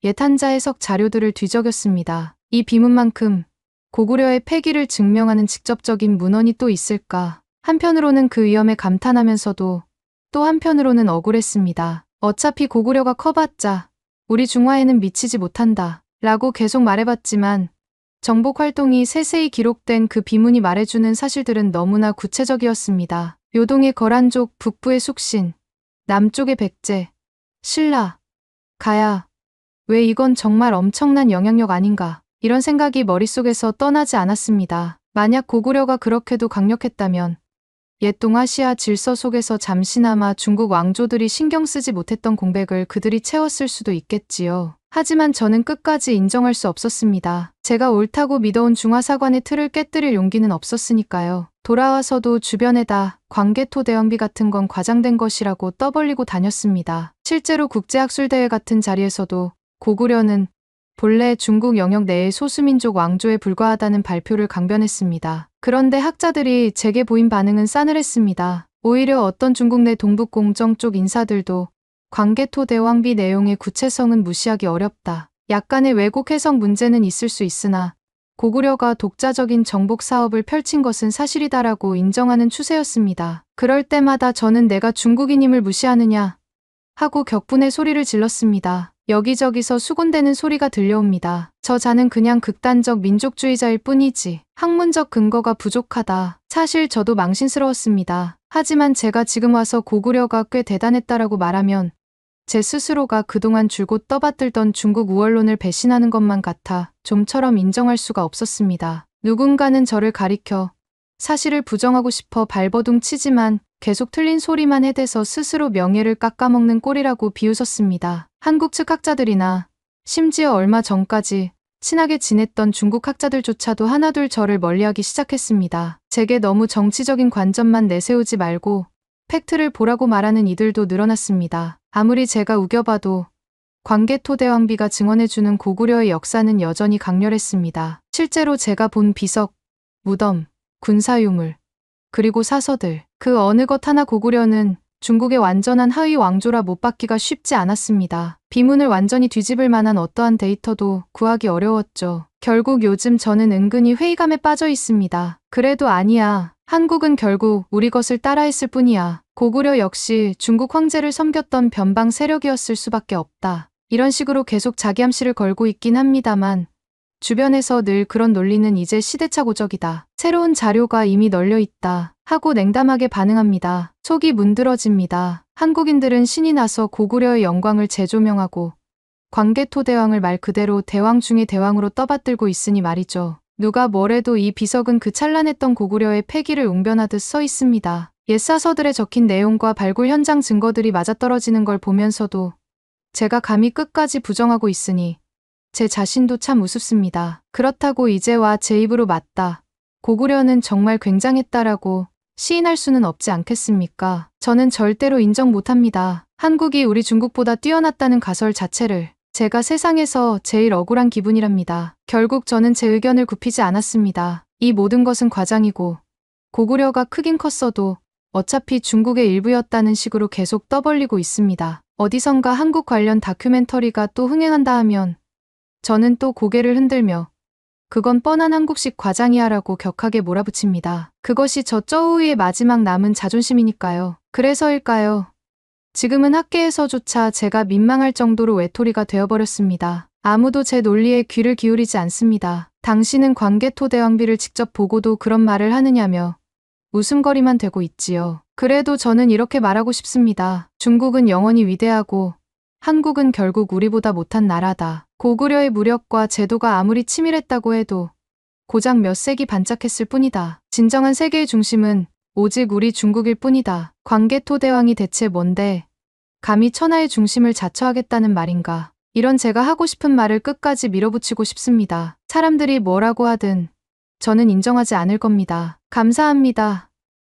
옛 한자 해석 자료들을 뒤적였습니다. 이 비문만큼 고구려의 패기를 증명하는 직접적인 문헌이 또 있을까. 한편으로는 그 위험에 감탄하면서도 또 한편으로는 억울했습니다. 어차피 고구려가 커봤자 우리 중화에는 미치지 못한다 라고 계속 말해봤지만 정복 활동이 세세히 기록된 그 비문이 말해주는 사실들은 너무나 구체적이었습니다. 요동의 거란족, 북부의 숙신, 남쪽의 백제, 신라, 가야. 왜 이건 정말 엄청난 영향력 아닌가. 이런 생각이 머릿속에서 떠나지 않았습니다. 만약 고구려가 그렇게도 강력했다면 옛 동아시아 질서 속에서 잠시나마 중국 왕조들이 신경 쓰지 못했던 공백을 그들이 채웠을 수도 있겠지요. 하지만 저는 끝까지 인정할 수 없었습니다. 제가 옳다고 믿어온 중화사관의 틀을 깨뜨릴 용기는 없었으니까요. 돌아와서도 주변에다 광개토대왕비 같은 건 과장된 것이라고 떠벌리고 다녔습니다. 실제로 국제학술대회 같은 자리에서도 고구려는 본래 중국 영역 내의 소수민족 왕조에 불과하다는 발표를 강변했습니다. 그런데 학자들이 제게 보인 반응은 싸늘했습니다. 오히려 어떤 중국 내 동북공정 쪽 인사들도 광개토 대왕비 내용의 구체성은 무시하기 어렵다. 약간의 왜곡 해석 문제는 있을 수 있으나 고구려가 독자적인 정복 사업을 펼친 것은 사실이다라고 인정하는 추세였습니다. 그럴 때마다 저는 내가 중국인임을 무시하느냐 하고 격분의 소리를 질렀습니다. 여기저기서 수군대는 소리가 들려옵니다. 저 자는 그냥 극단적 민족주의자일 뿐이지 학문적 근거가 부족하다. 사실 저도 망신스러웠습니다. 하지만 제가 지금 와서 고구려가 꽤 대단했다라고 말하면 제 스스로가 그동안 줄곧 떠받들던 중국 우월론을 배신하는 것만 같아 좀처럼 인정할 수가 없었습니다. 누군가는 저를 가리켜 사실을 부정하고 싶어 발버둥 치지만 계속 틀린 소리만 해대서 스스로 명예를 깎아먹는 꼴이라고 비웃었습니다. 한국 측 학자들이나 심지어 얼마 전까지 친하게 지냈던 중국 학자들조차도 하나둘 저를 멀리하기 시작했습니다. 제게 너무 정치적인 관점만 내세우지 말고 팩트를 보라고 말하는 이들도 늘어났습니다. 아무리 제가 우겨봐도 광개토 대왕비가 증언해주는 고구려의 역사는 여전히 강렬했습니다. 실제로 제가 본 비석, 무덤, 군사유물, 그리고 사서들, 그 어느 것 하나 고구려는 중국의 완전한 하위 왕조라 못 받기가 쉽지 않았습니다. 비문을 완전히 뒤집을 만한 어떠한 데이터도 구하기 어려웠죠. 결국 요즘 저는 은근히 회의감에 빠져 있습니다. 그래도 아니야. 한국은 결국 우리 것을 따라했을 뿐이야. 고구려 역시 중국 황제를 섬겼던 변방 세력이었을 수밖에 없다. 이런 식으로 계속 자기 암시를 걸고 있긴 합니다만 주변에서 늘 그런 논리는 이제 시대착 오적이다. 새로운 자료가 이미 널려 있다. 하고 냉담하게 반응합니다. 속이 문드러집니다. 한국인들은 신이 나서 고구려의 영광을 재조명하고 광개토 대왕을 말 그대로 대왕 중의 대왕으로 떠받들고 있으니 말이죠. 누가 뭐래도 이 비석은 그 찬란했던 고구려의 패기를 웅변하듯 써 있습니다. 옛사서들에 적힌 내용과 발굴 현장 증거들이 맞아떨어지는 걸 보면서도 제가 감히 끝까지 부정하고 있으니 제 자신도 참 우습습니다. 그렇다고 이제와 제 입으로 맞다. 고구려는 정말 굉장했다라고 시인할 수는 없지 않겠습니까? 저는 절대로 인정 못합니다. 한국이 우리 중국보다 뛰어났다는 가설 자체를. 제가 세상에서 제일 억울한 기분이랍니다. 결국 저는 제 의견을 굽히지 않았습니다. 이 모든 것은 과장이고 고구려가 크긴 컸어도 어차피 중국의 일부였다는 식으로 계속 떠벌리고 있습니다. 어디선가 한국 관련 다큐멘터리가 또 흥행한다 하면 저는 또 고개를 흔들며 그건 뻔한 한국식 과장이야라고 격하게 몰아붙입니다. 그것이 저 쩌우의 마지막 남은 자존심이니까요. 그래서일까요? 지금은 학계에서조차 제가 민망할 정도로 외톨이가 되어버렸습니다. 아무도 제 논리에 귀를 기울이지 않습니다. 당신은 광개토 대왕비를 직접 보고도 그런 말을 하느냐며 웃음거리만 되고 있지요. 그래도 저는 이렇게 말하고 싶습니다. 중국은 영원히 위대하고 한국은 결국 우리보다 못한 나라다. 고구려의 무력과 제도가 아무리 치밀했다고 해도 고작 몇 세기 반짝했을 뿐이다. 진정한 세계의 중심은 오직 우리 중국일 뿐이다. 광개토 대왕이 대체 뭔데 감히 천하의 중심을 자처하겠다는 말인가. 이런 제가 하고 싶은 말을 끝까지 밀어붙이고 싶습니다. 사람들이 뭐라고 하든 저는 인정하지 않을 겁니다. 감사합니다.